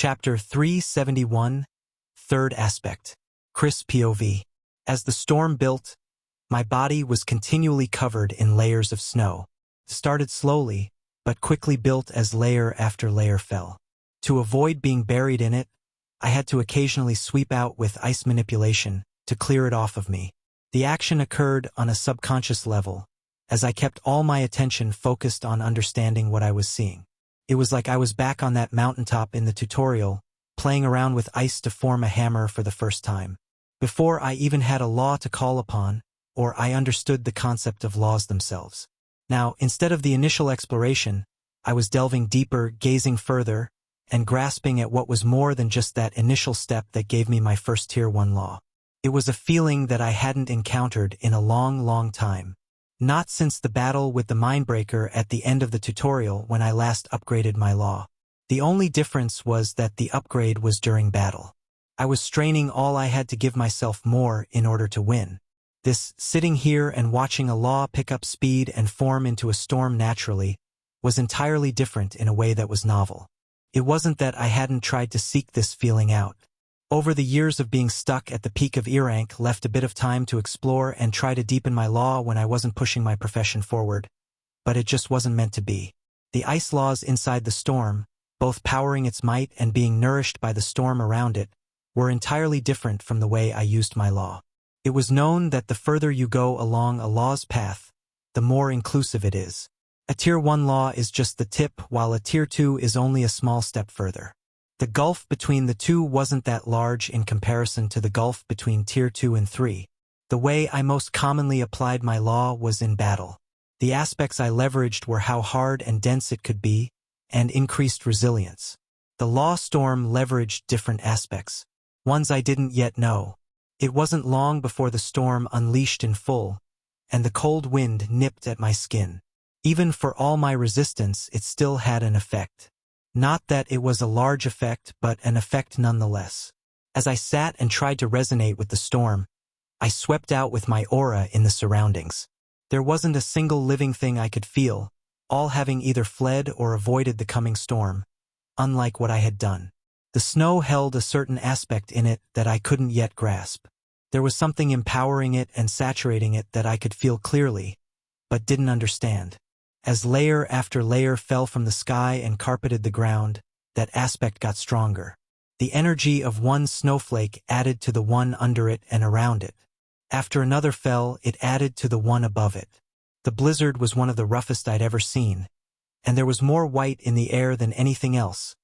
Chapter 371, Third Aspect. Chris POV. As the storm built, my body was continually covered in layers of snow. Started slowly, but quickly built as layer after layer fell. To avoid being buried in it, I had to occasionally sweep out with ice manipulation to clear it off of me. The action occurred on a subconscious level, as I kept all my attention focused on understanding what I was seeing. It was like I was back on that mountaintop in the tutorial, playing around with ice to form a hammer for the first time. Before I even had a law to call upon, or I understood the concept of laws themselves. Now, instead of the initial exploration, I was delving deeper, gazing further, and grasping at what was more than just that initial step that gave me my first Tier 1 law. It was a feeling that I hadn't encountered in a long time. Not since the battle with the Mindbreaker at the end of the tutorial when I last upgraded my law. The only difference was that the upgrade was during battle. I was straining all I had to give myself more in order to win. This sitting here and watching a law pick up speed and form into a storm naturally was entirely different in a way that was novel. It wasn't that I hadn't tried to seek this feeling out. Over the years of being stuck at the peak of E rank left a bit of time to explore and try to deepen my law when I wasn't pushing my profession forward, but it just wasn't meant to be. The ice laws inside the storm, both powering its might and being nourished by the storm around it, were entirely different from the way I used my law. It was known that the further you go along a law's path, the more inclusive it is. A Tier 1 law is just the tip, while a Tier 2 is only a small step further. The gulf between the two wasn't that large in comparison to the gulf between Tier 2 and 3. The way I most commonly applied my law was in battle. The aspects I leveraged were how hard and dense it could be, and increased resilience. The law storm leveraged different aspects, ones I didn't yet know. It wasn't long before the storm unleashed in full, and the cold wind nipped at my skin. Even for all my resistance, it still had an effect. Not that it was a large effect, but an effect nonetheless. As I sat and tried to resonate with the storm, I swept out with my aura in the surroundings. There wasn't a single living thing I could feel, all having either fled or avoided the coming storm, unlike what I had done. The snow held a certain aspect in it that I couldn't yet grasp. There was something empowering it and saturating it that I could feel clearly, but didn't understand. As layer after layer fell from the sky and carpeted the ground, that aspect got stronger. The energy of one snowflake added to the one under it and around it. After another fell, it added to the one above it. The blizzard was one of the roughest I'd ever seen, and there was more white in the air than anything else,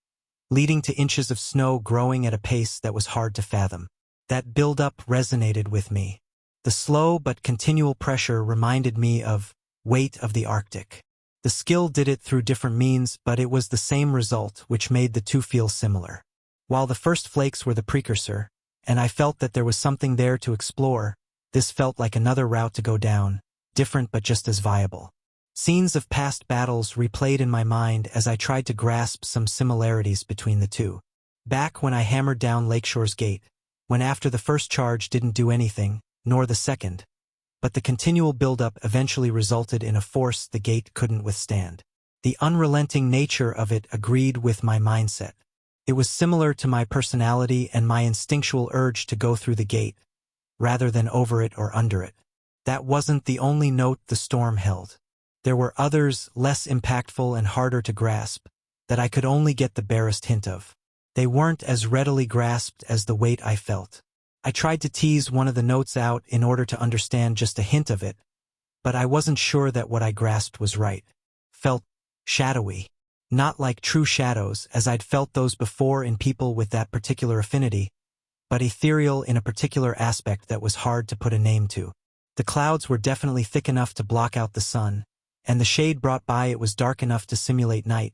leading to inches of snow growing at a pace that was hard to fathom. That build-up resonated with me. The slow but continual pressure reminded me of weight of the Arctic. The skill did it through different means, but it was the same result, which made the two feel similar. While the first flakes were the precursor, and I felt that there was something there to explore, this felt like another route to go down, different but just as viable. Scenes of past battles replayed in my mind as I tried to grasp some similarities between the two. Back when I hammered down Lakeshore's gate, when after the first charge didn't do anything, nor the second, but the continual buildup eventually resulted in a force the gate couldn't withstand. The unrelenting nature of it agreed with my mindset. It was similar to my personality and my instinctual urge to go through the gate, rather than over it or under it. That wasn't the only note the storm held. There were others, less impactful and harder to grasp, that I could only get the barest hint of. They weren't as readily grasped as the weight I felt. I tried to tease one of the notes out in order to understand just a hint of it, but I wasn't sure that what I grasped was right. Felt shadowy. Not like true shadows, as I'd felt those before in people with that particular affinity, but ethereal in a particular aspect that was hard to put a name to. The clouds were definitely thick enough to block out the sun, and the shade brought by it was dark enough to simulate night,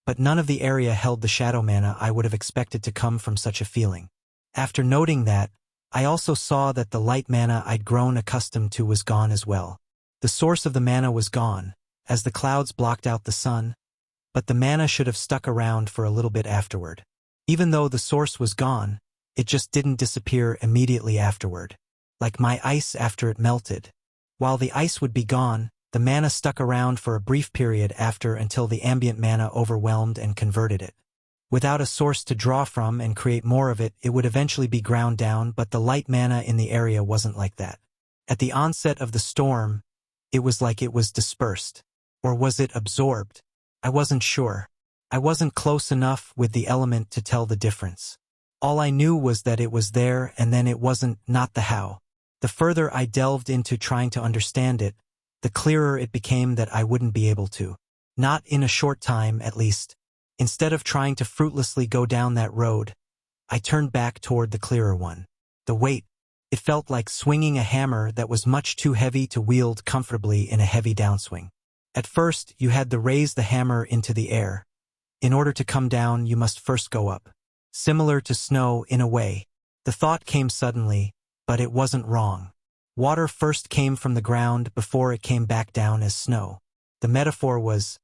but none of the area held the shadow mana I would have expected to come from such a feeling. After noting that, I also saw that the light mana I'd grown accustomed to was gone as well. The source of the mana was gone, as the clouds blocked out the sun, but the mana should have stuck around for a little bit afterward. Even though the source was gone, it just didn't disappear immediately afterward, like my ice after it melted. While the ice would be gone, the mana stuck around for a brief period after until the ambient mana overwhelmed and converted it. Without a source to draw from and create more of it, it would eventually be ground down, but the light mana in the area wasn't like that. At the onset of the storm, it was like it was dispersed. Or was it absorbed? I wasn't sure. I wasn't close enough with the element to tell the difference. All I knew was that it was there, and then it wasn't, not the how. The further I delved into trying to understand it, the clearer it became that I wouldn't be able to. Not in a short time, at least. Instead of trying to fruitlessly go down that road, I turned back toward the clearer one. The weight. It felt like swinging a hammer that was much too heavy to wield comfortably in a heavy downswing. At first, you had to raise the hammer into the air. In order to come down, you must first go up. Similar to snow in a way. The thought came suddenly, but it wasn't wrong. Water first came from the ground before it came back down as snow. The metaphor was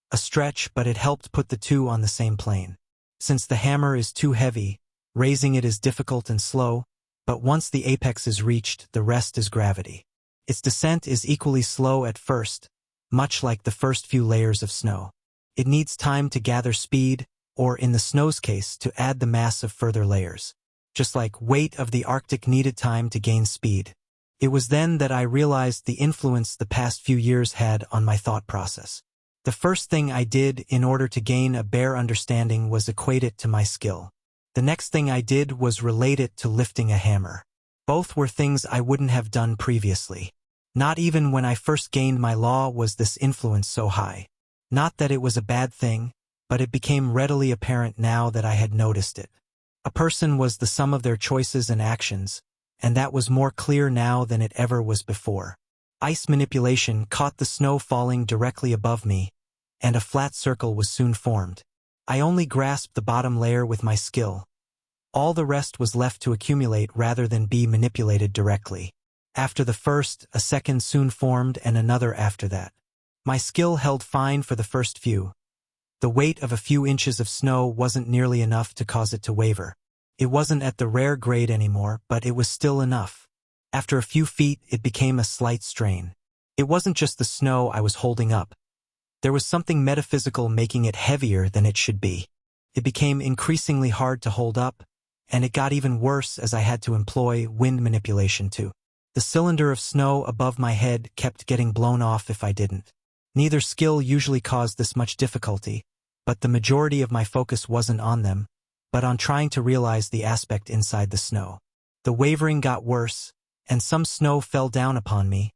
a stretch, but it helped put the two on the same plane. Since the hammer is too heavy, raising it is difficult and slow, but once the apex is reached, the rest is gravity. Its descent is equally slow at first, much like the first few layers of snow. It needs time to gather speed, or in the snow's case, to add the mass of further layers. Just like weight of the Arctic needed time to gain speed. It was then that I realized the influence the past few years had on my thought process. The first thing I did in order to gain a bare understanding was equate it to my skill. The next thing I did was relate it to lifting a hammer. Both were things I wouldn't have done previously. Not even when I first gained my law was this influence so high. Not that it was a bad thing, but it became readily apparent now that I had noticed it. A person was the sum of their choices and actions, and that was more clear now than it ever was before. Ice manipulation caught the snow falling directly above me, and a flat circle was soon formed. I only grasped the bottom layer with my skill. All the rest was left to accumulate rather than be manipulated directly. After the first, a second soon formed and another after that. My skill held fine for the first few. The weight of a few inches of snow wasn't nearly enough to cause it to waver. It wasn't at the rare grade anymore, but it was still enough. After a few feet, it became a slight strain. It wasn't just the snow I was holding up. There was something metaphysical making it heavier than it should be. It became increasingly hard to hold up, and it got even worse as I had to employ wind manipulation too. The cylinder of snow above my head kept getting blown off if I didn't. Neither skill usually caused this much difficulty, but the majority of my focus wasn't on them, but on trying to realize the aspect inside the snow. The wavering got worse, and some snow fell down upon me,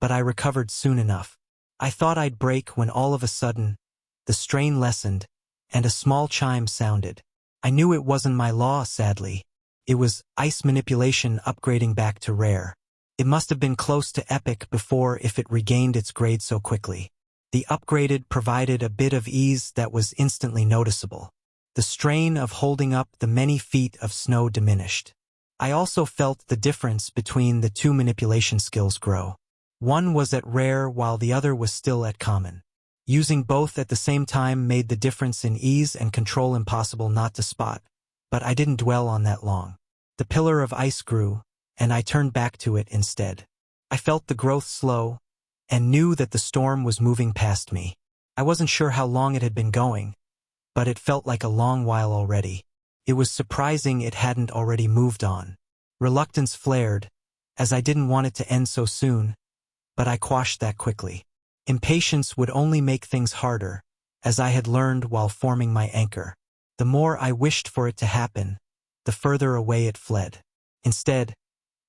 but I recovered soon enough. I thought I'd break when all of a sudden, the strain lessened, and a small chime sounded. I knew it wasn't my law, sadly. It was ice manipulation upgrading back to rare. It must have been close to epic before if it regained its grade so quickly. The upgraded provided a bit of ease that was instantly noticeable. The strain of holding up the many feet of snow diminished. I also felt the difference between the two manipulation skills grow. One was at rare while the other was still at common. Using both at the same time made the difference in ease and control impossible not to spot, but I didn't dwell on that long. The pillar of ice grew, and I turned back to it instead. I felt the growth slow, and knew that the storm was moving past me. I wasn't sure how long it had been going, but it felt like a long while already. It was surprising it hadn't already moved on. Reluctance flared, as I didn't want it to end so soon, but I quashed that quickly. Impatience would only make things harder, as I had learned while forming my anchor. The more I wished for it to happen, the further away it fled. Instead,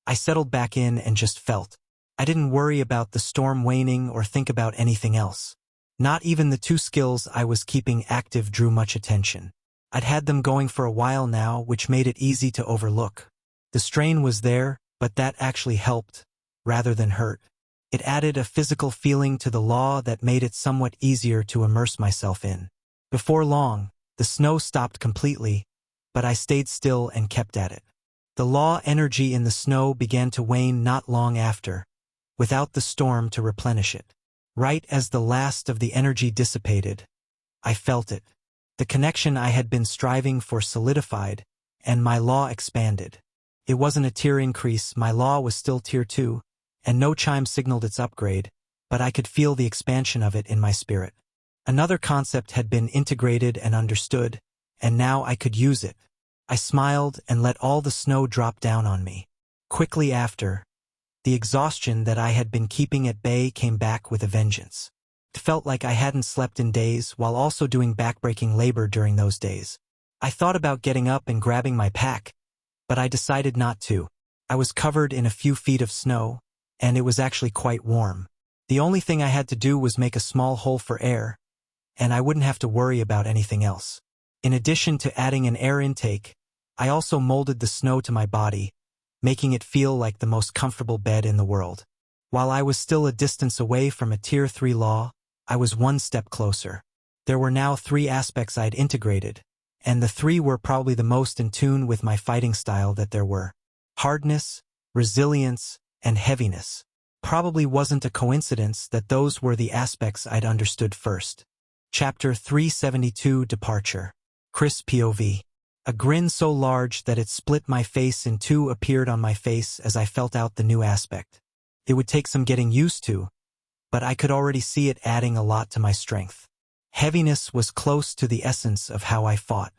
I settled back in and just felt. I didn't worry about the storm waning or think about anything else. Not even the two skills I was keeping active drew much attention. I'd had them going for a while now, which made it easy to overlook. The strain was there, but that actually helped, rather than hurt. It added a physical feeling to the law that made it somewhat easier to immerse myself in. Before long, the snow stopped completely, but I stayed still and kept at it. The law energy in the snow began to wane not long after, without the storm to replenish it. Right as the last of the energy dissipated, I felt it. The connection I had been striving for solidified, and my law expanded. It wasn't a tier increase, my law was still tier 2, and no chime signaled its upgrade, but I could feel the expansion of it in my spirit. Another concept had been integrated and understood, and now I could use it. I smiled and let all the snow drop down on me. Quickly after, the exhaustion that I had been keeping at bay came back with a vengeance. It felt like I hadn't slept in days while also doing backbreaking labor during those days. I thought about getting up and grabbing my pack, but I decided not to. I was covered in a few feet of snow, and it was actually quite warm. The only thing I had to do was make a small hole for air, and I wouldn't have to worry about anything else. In addition to adding an air intake, I also molded the snow to my body, making it feel like the most comfortable bed in the world. While I was still a distance away from a Tier 3 law, I was one step closer. There were now 3 aspects I'd integrated, and the 3 were probably the most in tune with my fighting style that there were. Hardness, resilience, and heaviness. Probably wasn't a coincidence that those were the aspects I'd understood first. Chapter 372 Departure. Chris POV. A grin so large that it split my face in two appeared on my face as I felt out the new aspect. It would take some getting used to, but I could already see it adding a lot to my strength. Heaviness was close to the essence of how I fought.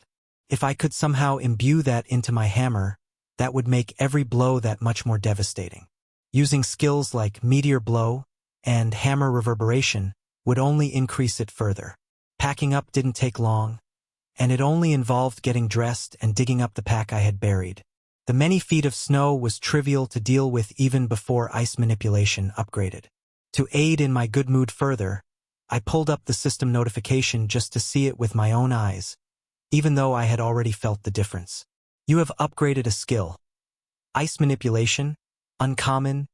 If I could somehow imbue that into my hammer, that would make every blow that much more devastating. Using skills like Meteor Blow and Hammer Reverberation would only increase it further. Packing up didn't take long, and it only involved getting dressed and digging up the pack I had buried. The many feet of snow was trivial to deal with even before ice manipulation upgraded. To aid in my good mood further, I pulled up the system notification just to see it with my own eyes, even though I had already felt the difference. You have upgraded a skill. Ice Manipulation, Uncommon,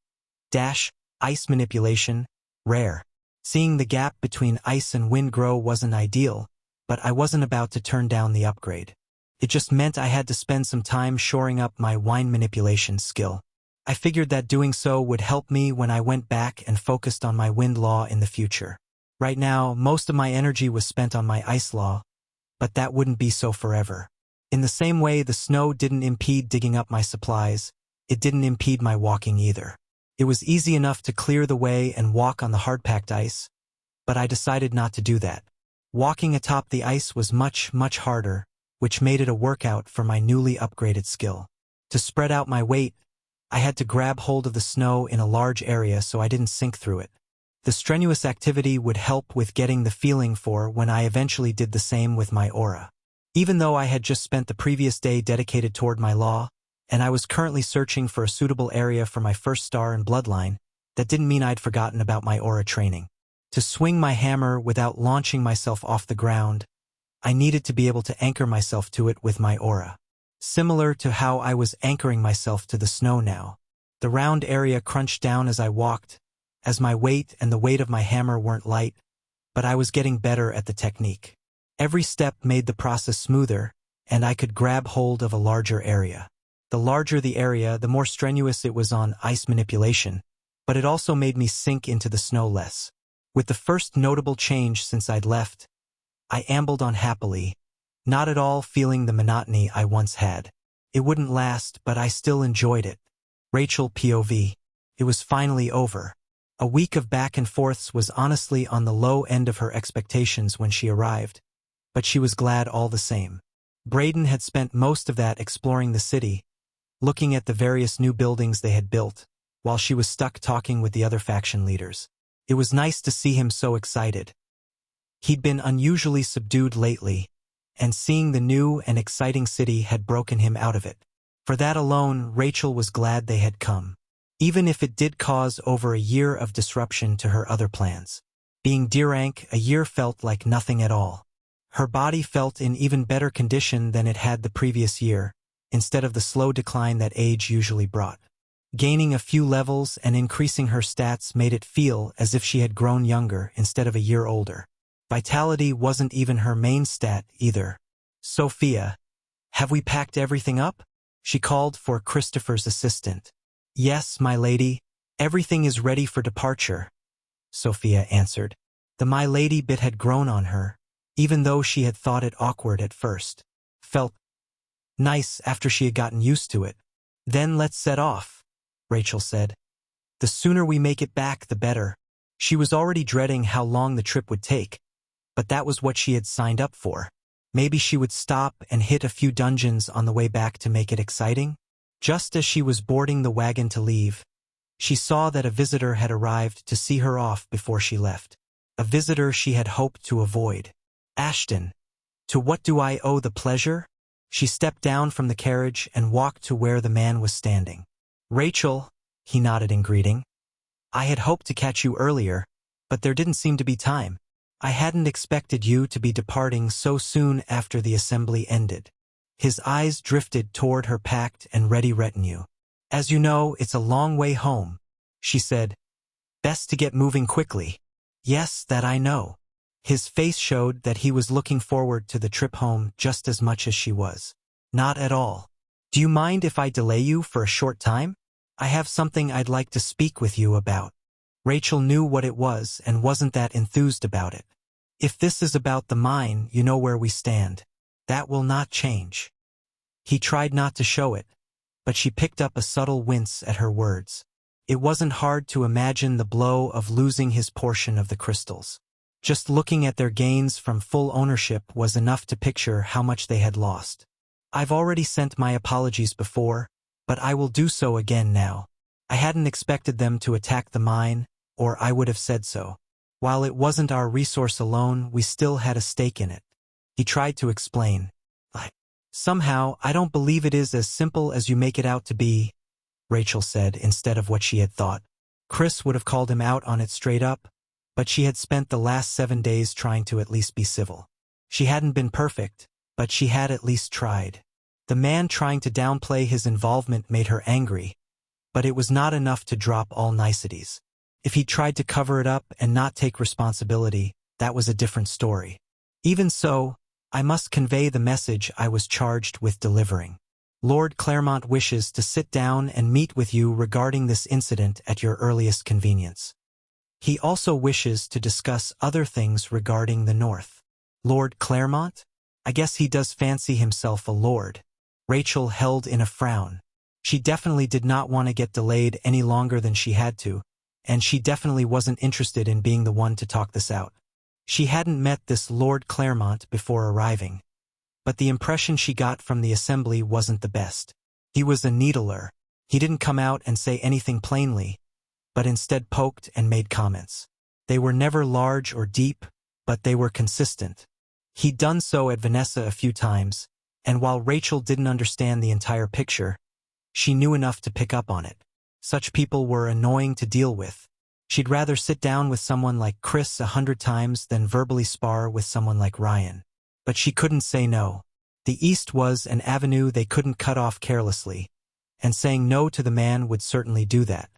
Ice Manipulation, Rare. Seeing the gap between ice and wind grow wasn't ideal, but I wasn't about to turn down the upgrade. It just meant I had to spend some time shoring up my wine manipulation skill. I figured that doing so would help me when I went back and focused on my wind law in the future. Right now, most of my energy was spent on my ice law, but that wouldn't be so forever. In the same way the snow didn't impede digging up my supplies, it didn't impede my walking either. It was easy enough to clear the way and walk on the hard-packed ice, but I decided not to do that. Walking atop the ice was much, much harder, which made it a workout for my newly upgraded skill. To spread out my weight, I had to grab hold of the snow in a large area so I didn't sink through it. The strenuous activity would help with getting the feeling for when I eventually did the same with my aura. Even though I had just spent the previous day dedicated toward my law, and I was currently searching for a suitable area for my first star and bloodline, that didn't mean I'd forgotten about my aura training. To swing my hammer without launching myself off the ground, I needed to be able to anchor myself to it with my aura. Similar to how I was anchoring myself to the snow now. The round area crunched down as I walked, as my weight and the weight of my hammer weren't light, but I was getting better at the technique. Every step made the process smoother, and I could grab hold of a larger area. The larger the area, the more strenuous it was on ice manipulation, but it also made me sink into the snow less. With the first notable change since I'd left, I ambled on happily, not at all feeling the monotony I once had. It wouldn't last, but I still enjoyed it. Rachel POV. It was finally over. A week of back and forths was honestly on the low end of her expectations when she arrived, but she was glad all the same. Braden had spent most of that exploring the city, looking at the various new buildings they had built, while she was stuck talking with the other faction leaders. It was nice to see him so excited. He'd been unusually subdued lately, and seeing the new and exciting city had broken him out of it. For that alone, Rachel was glad they had come, even if it did cause over a year of disruption to her other plans. Being D-rank, a year felt like nothing at all. Her body felt in even better condition than it had the previous year, instead of the slow decline that age usually brought. Gaining a few levels and increasing her stats made it feel as if she had grown younger instead of a year older. Vitality wasn't even her main stat either. Sophia, have we packed everything up? She called for Christopher's assistant. Yes, my lady, everything is ready for departure, Sophia answered. The my lady bit had grown on her, even though she had thought it awkward at first. Felt nice after she had gotten used to it. Then let's set off, Rachel said. The sooner we make it back, the better. She was already dreading how long the trip would take, but that was what she had signed up for. Maybe she would stop and hit a few dungeons on the way back to make it exciting? Just as she was boarding the wagon to leave, she saw that a visitor had arrived to see her off before she left. A visitor she had hoped to avoid. Ashton. To what do I owe the pleasure? She stepped down from the carriage and walked to where the man was standing. Rachel, he nodded in greeting. I had hoped to catch you earlier, but there didn't seem to be time. I hadn't expected you to be departing so soon after the assembly ended. His eyes drifted toward her packed and ready retinue. As you know, it's a long way home, she said. Best to get moving quickly. Yes, that I know. His face showed that he was looking forward to the trip home just as much as she was. Not at all. Do you mind if I delay you for a short time? I have something I'd like to speak with you about. Rachel knew what it was and wasn't that enthused about it. If this is about the mine, you know where we stand. That will not change. He tried not to show it, but she picked up a subtle wince at her words. It wasn't hard to imagine the blow of losing his portion of the crystals. Just looking at their gains from full ownership was enough to picture how much they had lost. I've already sent my apologies before, but I will do so again now. I hadn't expected them to attack the mine, or I would have said so. While it wasn't our resource alone, we still had a stake in it. He tried to explain. Somehow, I don't believe it is as simple as you make it out to be, Rachel said instead of what she had thought. Chris would have called him out on it straight up, but she had spent the last 7 days trying to at least be civil. She hadn't been perfect, but she had at least tried. The man trying to downplay his involvement made her angry, but it was not enough to drop all niceties. If he tried to cover it up and not take responsibility, that was a different story. Even so, I must convey the message I was charged with delivering. Lord Claremont wishes to sit down and meet with you regarding this incident at your earliest convenience. He also wishes to discuss other things regarding the North. Lord Claremont? I guess he does fancy himself a lord. Rachel held in a frown. She definitely did not want to get delayed any longer than she had to, and she definitely wasn't interested in being the one to talk this out. She hadn't met this Lord Claremont before arriving, but the impression she got from the assembly wasn't the best. He was a needler. He didn't come out and say anything plainly, but instead poked and made comments. They were never large or deep, but they were consistent. He'd done so at Vanessa a few times, and while Rachel didn't understand the entire picture, she knew enough to pick up on it. Such people were annoying to deal with. She'd rather sit down with someone like Chris 100 times than verbally spar with someone like Ryan. But she couldn't say no. The East was an avenue they couldn't cut off carelessly, and saying no to the man would certainly do that.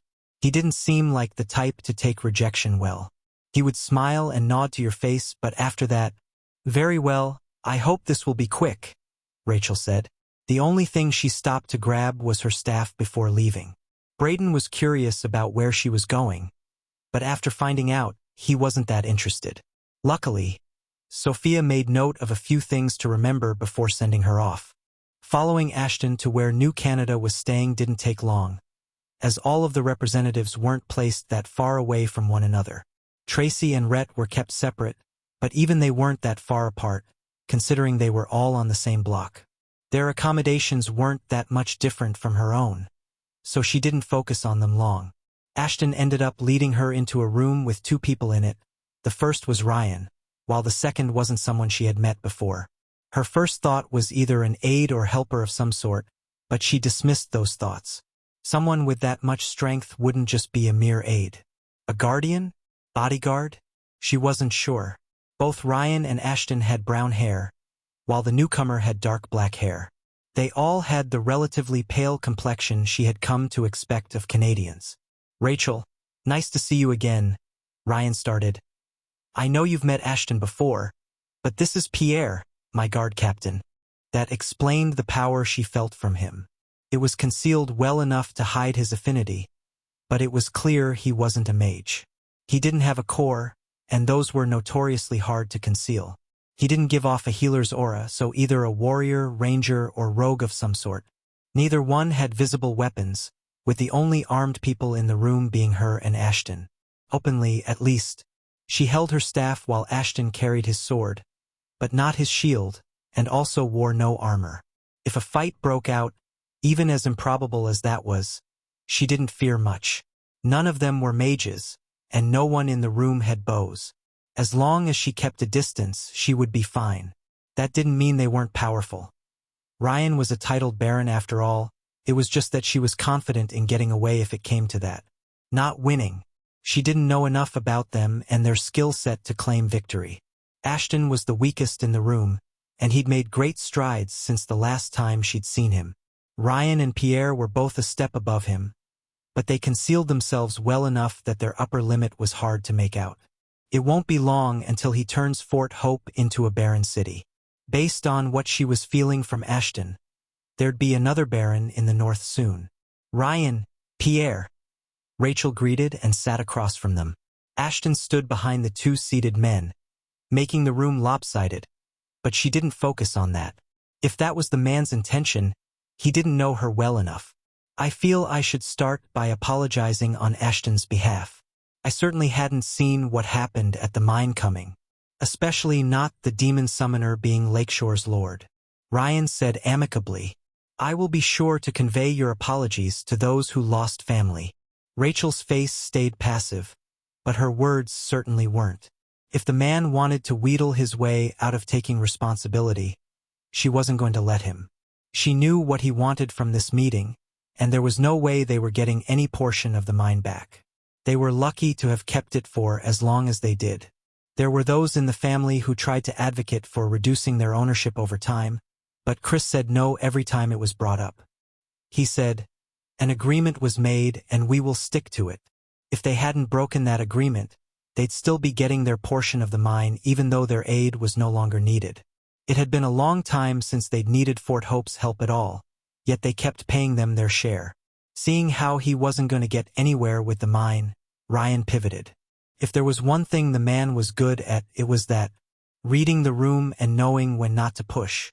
He didn't seem like the type to take rejection well. He would smile and nod to your face, but after that, very well, I hope this will be quick, Rachel said. The only thing she stopped to grab was her staff before leaving. Braden was curious about where she was going, but after finding out, he wasn't that interested. Luckily, Sophia made note of a few things to remember before sending her off. Following Ashton to where New Canada was staying didn't take long, as all of the representatives weren't placed that far away from one another. Tracy and Rhett were kept separate, but even they weren't that far apart, considering they were all on the same block. Their accommodations weren't that much different from her own, so she didn't focus on them long. Ashton ended up leading her into a room with 2 people in it. The first was Ryan, while the second wasn't someone she had met before. Her first thought was either an aide or helper of some sort, but she dismissed those thoughts. Someone with that much strength wouldn't just be a mere aide. A guardian? Bodyguard? She wasn't sure. Both Ryan and Ashton had brown hair, while the newcomer had dark black hair. They all had the relatively pale complexion she had come to expect of Canadians. Rachel, nice to see you again, Ryan started. I know you've met Ashton before, but this is Pierre, my guard captain. That explained the power she felt from him. It was concealed well enough to hide his affinity, but it was clear he wasn't a mage. He didn't have a core, and those were notoriously hard to conceal. He didn't give off a healer's aura, so either a warrior, ranger, or rogue of some sort. Neither one had visible weapons, with the only armed people in the room being her and Ashton. Openly, at least. She held her staff while Ashton carried his sword, but not his shield, and also wore no armor. If a fight broke out, even as improbable as that was, she didn't fear much. None of them were mages, and no one in the room had bows. As long as she kept a distance, she would be fine. That didn't mean they weren't powerful. Ryan was a titled baron after all. It was just that she was confident in getting away if it came to that. Not winning. She didn't know enough about them and their skill set to claim victory. Ashton was the weakest in the room, and he'd made great strides since the last time she'd seen him. Ryan and Pierre were both a step above him, but they concealed themselves well enough that their upper limit was hard to make out. It won't be long until he turns Fort Hope into a barren city. Based on what she was feeling from Ashton, there'd be another baron in the north soon. Ryan, Pierre. Rachel greeted and sat across from them. Ashton stood behind the two seated men, making the room lopsided, but she didn't focus on that. If that was the man's intention, he didn't know her well enough. I feel I should start by apologizing on Ashton's behalf. I certainly hadn't seen what happened at the mine coming, especially not the demon summoner being Lakeshore's lord. Ryan said amicably, I will be sure to convey your apologies to those who lost family. Rachel's face stayed passive, but her words certainly weren't. If the man wanted to wheedle his way out of taking responsibility, she wasn't going to let him. She knew what he wanted from this meeting, and there was no way they were getting any portion of the mine back. They were lucky to have kept it for as long as they did. There were those in the family who tried to advocate for reducing their ownership over time, but Chris said no every time it was brought up. He said, an agreement was made and we will stick to it. If they hadn't broken that agreement, they'd still be getting their portion of the mine even though their aid was no longer needed. It had been a long time since they'd needed Fort Hope's help at all, yet they kept paying them their share. Seeing how he wasn't going to get anywhere with the mine, Ryan pivoted. If there was one thing the man was good at, it was that, reading the room and knowing when not to push.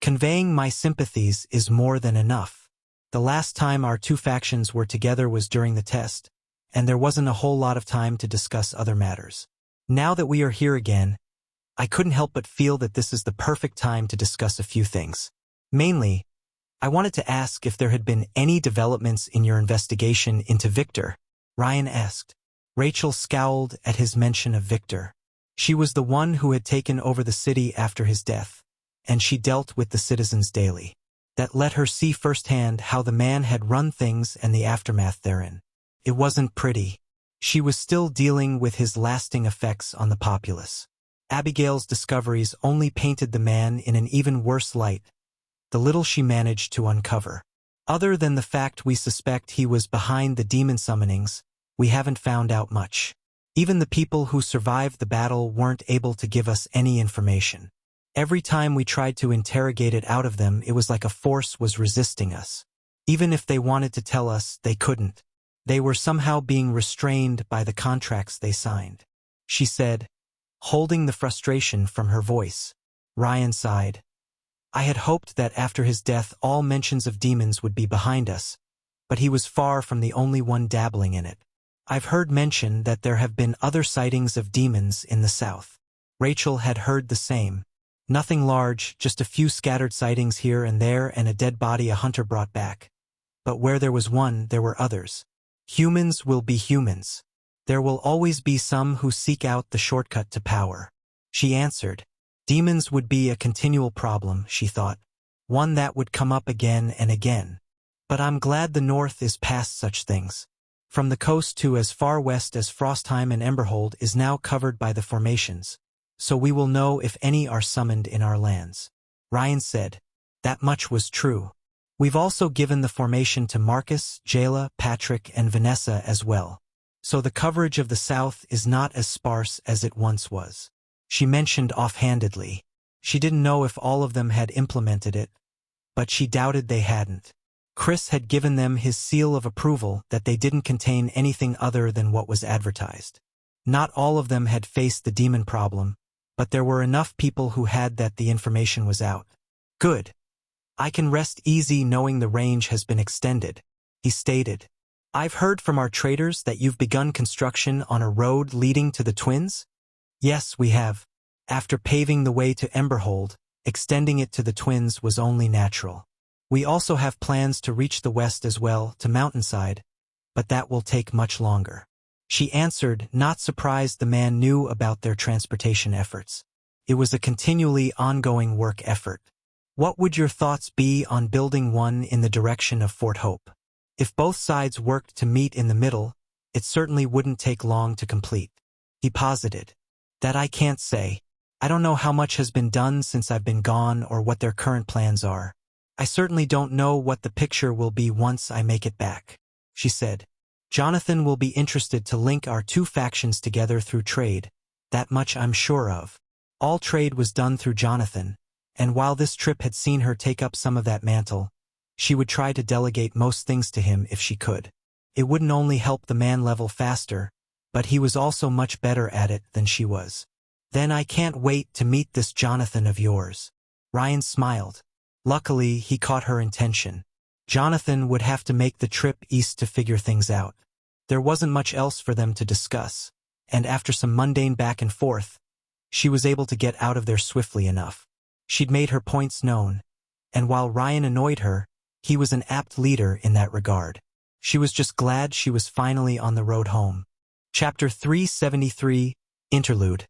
Conveying my sympathies is more than enough. The last time our two factions were together was during the test, and there wasn't a whole lot of time to discuss other matters. Now that we are here again, I couldn't help but feel that this is the perfect time to discuss a few things. Mainly, I wanted to ask if there had been any developments in your investigation into Victor, Ryan asked. Rachel scowled at his mention of Victor. She was the one who had taken over the city after his death, and she dealt with the citizens daily. That let her see firsthand how the man had run things and the aftermath therein. It wasn't pretty. She was still dealing with his lasting effects on the populace. Abigail's discoveries only painted the man in an even worse light, the little she managed to uncover. Other than the fact we suspect he was behind the demon summonings, we haven't found out much. Even the people who survived the battle weren't able to give us any information. Every time we tried to interrogate it out of them, it was like a force was resisting us. Even if they wanted to tell us, they couldn't. They were somehow being restrained by the contracts they signed. She said, holding the frustration from her voice. Ryan sighed. I had hoped that after his death all mentions of demons would be behind us, but he was far from the only one dabbling in it. I've heard mention that there have been other sightings of demons in the south. Rachel had heard the same. Nothing large, just a few scattered sightings here and there and a dead body a hunter brought back. But where there was one, there were others. Humans will be humans. There will always be some who seek out the shortcut to power. She answered. Demons would be a continual problem, she thought. One that would come up again and again. But I'm glad the north is past such things. From the coast to as far west as Frostheim and Emberhold is now covered by the formations, so we will know if any are summoned in our lands. Ryan said. That much was true. We've also given the formation to Marcus, Jayla, Patrick, and Vanessa as well. So the coverage of the south is not as sparse as it once was. She mentioned offhandedly. She didn't know if all of them had implemented it, but she doubted they hadn't. Chris had given them his seal of approval that they didn't contain anything other than what was advertised. Not all of them had faced the demon problem, but there were enough people who had that the information was out. Good. I can rest easy knowing the range has been extended, he stated. I've heard from our traders that you've begun construction on a road leading to the Twins? Yes, we have. After paving the way to Emberhold, Extending it to the twins was only natural. We also have plans to reach the west as well, to Mountainside, but that will take much longer. She answered, not surprised the man knew about their transportation efforts. It was a continually ongoing work effort. What would your thoughts be on building one in the direction of Fort Hope? If both sides worked to meet in the middle, it certainly wouldn't take long to complete. He posited. That I can't say. I don't know how much has been done since I've been gone or what their current plans are. I certainly don't know what the picture will be once I make it back, she said. Jonathan will be interested to link our two factions together through trade, that much I'm sure of. All trade was done through Jonathan, and while this trip had seen her take up some of that mantle, she would try to delegate most things to him if she could. It wouldn't only help the man level faster, but he was also much better at it than she was. Then I can't wait to meet this Jonathan of yours. Ryan smiled. Luckily, he caught her intention. Jonathan would have to make the trip east to figure things out. There wasn't much else for them to discuss, and after some mundane back and forth, she was able to get out of there swiftly enough. She'd made her points known, and while Ryan annoyed her, he was an apt leader in that regard. She was just glad she was finally on the road home. Chapter 373, Interlude.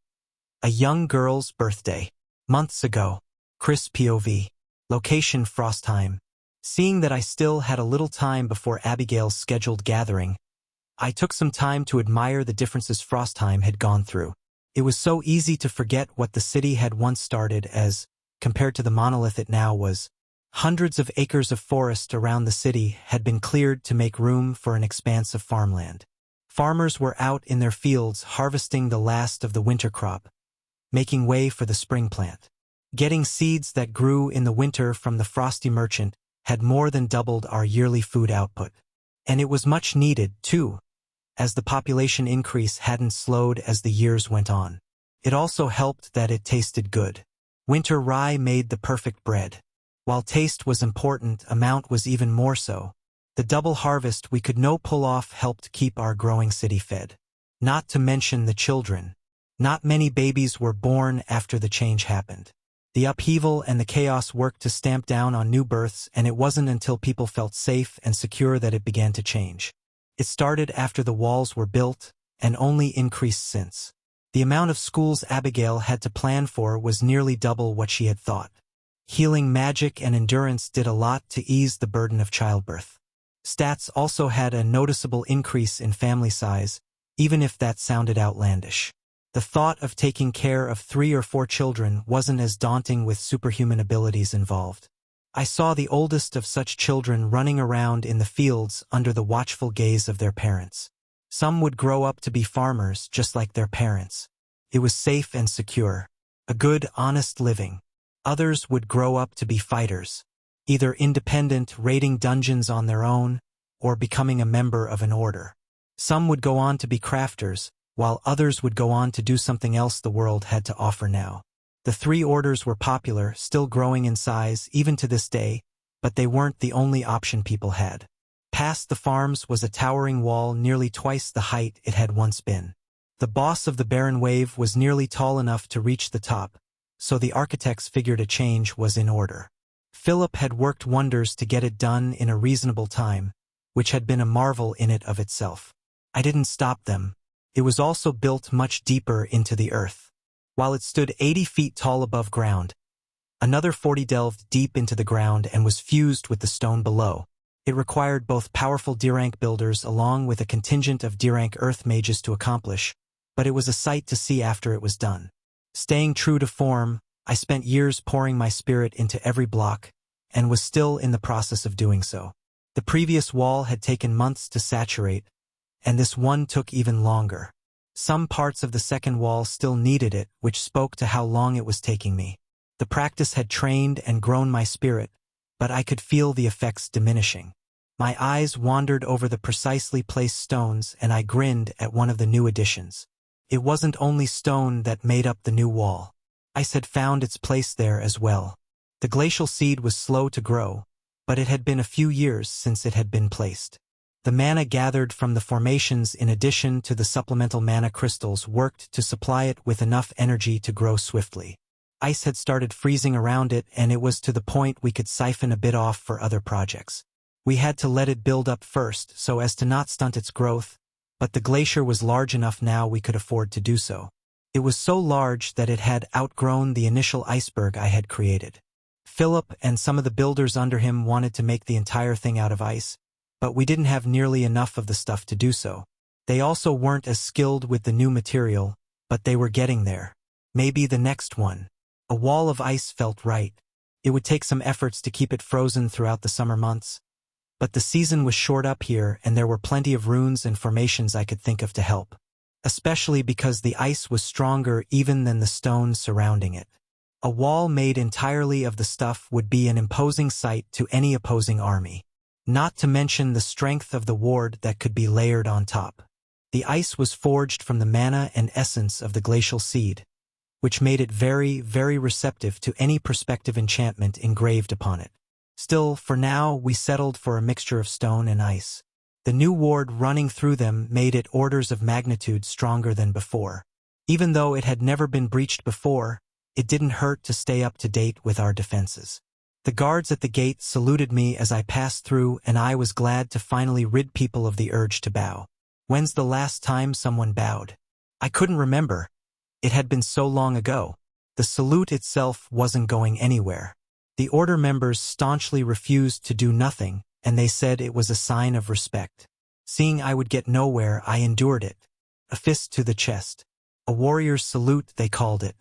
A young girl's birthday. Months ago. Chris POV. Location Frostheim. Seeing that I still had a little time before Abigail's scheduled gathering, I took some time to admire the differences Frostheim had gone through. It was so easy to forget what the city had once started as, compared to the monolith it now was. Hundreds of acres of forest around the city had been cleared to make room for an expanse of farmland. Farmers were out in their fields harvesting the last of the winter crop, making way for the spring plant. Getting seeds that grew in the winter from the frosty merchant had more than doubled our yearly food output. And it was much needed, too, as the population increase hadn't slowed as the years went on. It also helped that it tasted good. Winter rye made the perfect bread. While taste was important, amount was even more so. The double harvest we could pull off helped keep our growing city fed. Not to mention the children. Not many babies were born after the change happened. The upheaval and the chaos worked to stamp down on new births, and it wasn't until people felt safe and secure that it began to change. It started after the walls were built, and only increased since. The amount of schools Abigail had to plan for was nearly double what she had thought. Healing magic and endurance did a lot to ease the burden of childbirth. Stats also had a noticeable increase in family size, even if that sounded outlandish. The thought of taking care of 3 or 4 children wasn't as daunting with superhuman abilities involved. I saw the oldest of such children running around in the fields under the watchful gaze of their parents. Some would grow up to be farmers just like their parents. It was safe and secure. A good, honest living. Others would grow up to be fighters, either independent, raiding dungeons on their own, or becoming a member of an order. Some would go on to be crafters, while others would go on to do something else the world had to offer now. The 3 orders were popular, still growing in size even to this day, but they weren't the only option people had. Past the farms was a towering wall nearly twice the height it had once been. The boss of the barren wave was nearly tall enough to reach the top, so the architects figured a change was in order. Philip had worked wonders to get it done in a reasonable time, which had been a marvel in it of itself. I didn't stop them. It was also built much deeper into the earth. While it stood 80 feet tall above ground, another 40 delved deep into the ground and was fused with the stone below. It required both powerful D-rank builders along with a contingent of D-rank earth mages to accomplish, but it was a sight to see after it was done. Staying true to form, I spent years pouring my spirit into every block, and was still in the process of doing so. The previous wall had taken months to saturate, and this one took even longer. Some parts of the second wall still needed it, which spoke to how long it was taking me. The practice had trained and grown my spirit, but I could feel the effects diminishing. My eyes wandered over the precisely placed stones, and I grinned at one of the new additions. It wasn't only stone that made up the new wall. Ice had found its place there as well. The glacial seed was slow to grow, but it had been a few years since it had been placed. The mana gathered from the formations in addition to the supplemental mana crystals worked to supply it with enough energy to grow swiftly. Ice had started freezing around it, and it was to the point we could siphon a bit off for other projects. We had to let it build up first so as to not stunt its growth, but the glacier was large enough now we could afford to do so. It was so large that it had outgrown the initial iceberg I had created. Philip and some of the builders under him wanted to make the entire thing out of ice, but we didn't have nearly enough of the stuff to do so. They also weren't as skilled with the new material, but they were getting there. Maybe the next one. A wall of ice felt right. It would take some efforts to keep it frozen throughout the summer months. But the season was short up here, and there were plenty of runes and formations I could think of to help. Especially because the ice was stronger even than the stone surrounding it. A wall made entirely of the stuff would be an imposing sight to any opposing army. Not to mention the strength of the ward that could be layered on top. The ice was forged from the mana and essence of the glacial seed, which made it very, very receptive to any prospective enchantment engraved upon it. Still, for now, we settled for a mixture of stone and ice. The new ward running through them made it orders of magnitude stronger than before. Even though it had never been breached before, it didn't hurt to stay up to date with our defenses. The guards at the gate saluted me as I passed through, and I was glad to finally rid people of the urge to bow. When's the last time someone bowed? I couldn't remember. It had been so long ago. The salute itself wasn't going anywhere. The order members staunchly refused to do nothing, and they said it was a sign of respect. Seeing I would get nowhere, I endured it. A fist to the chest. A warrior's salute, they called it.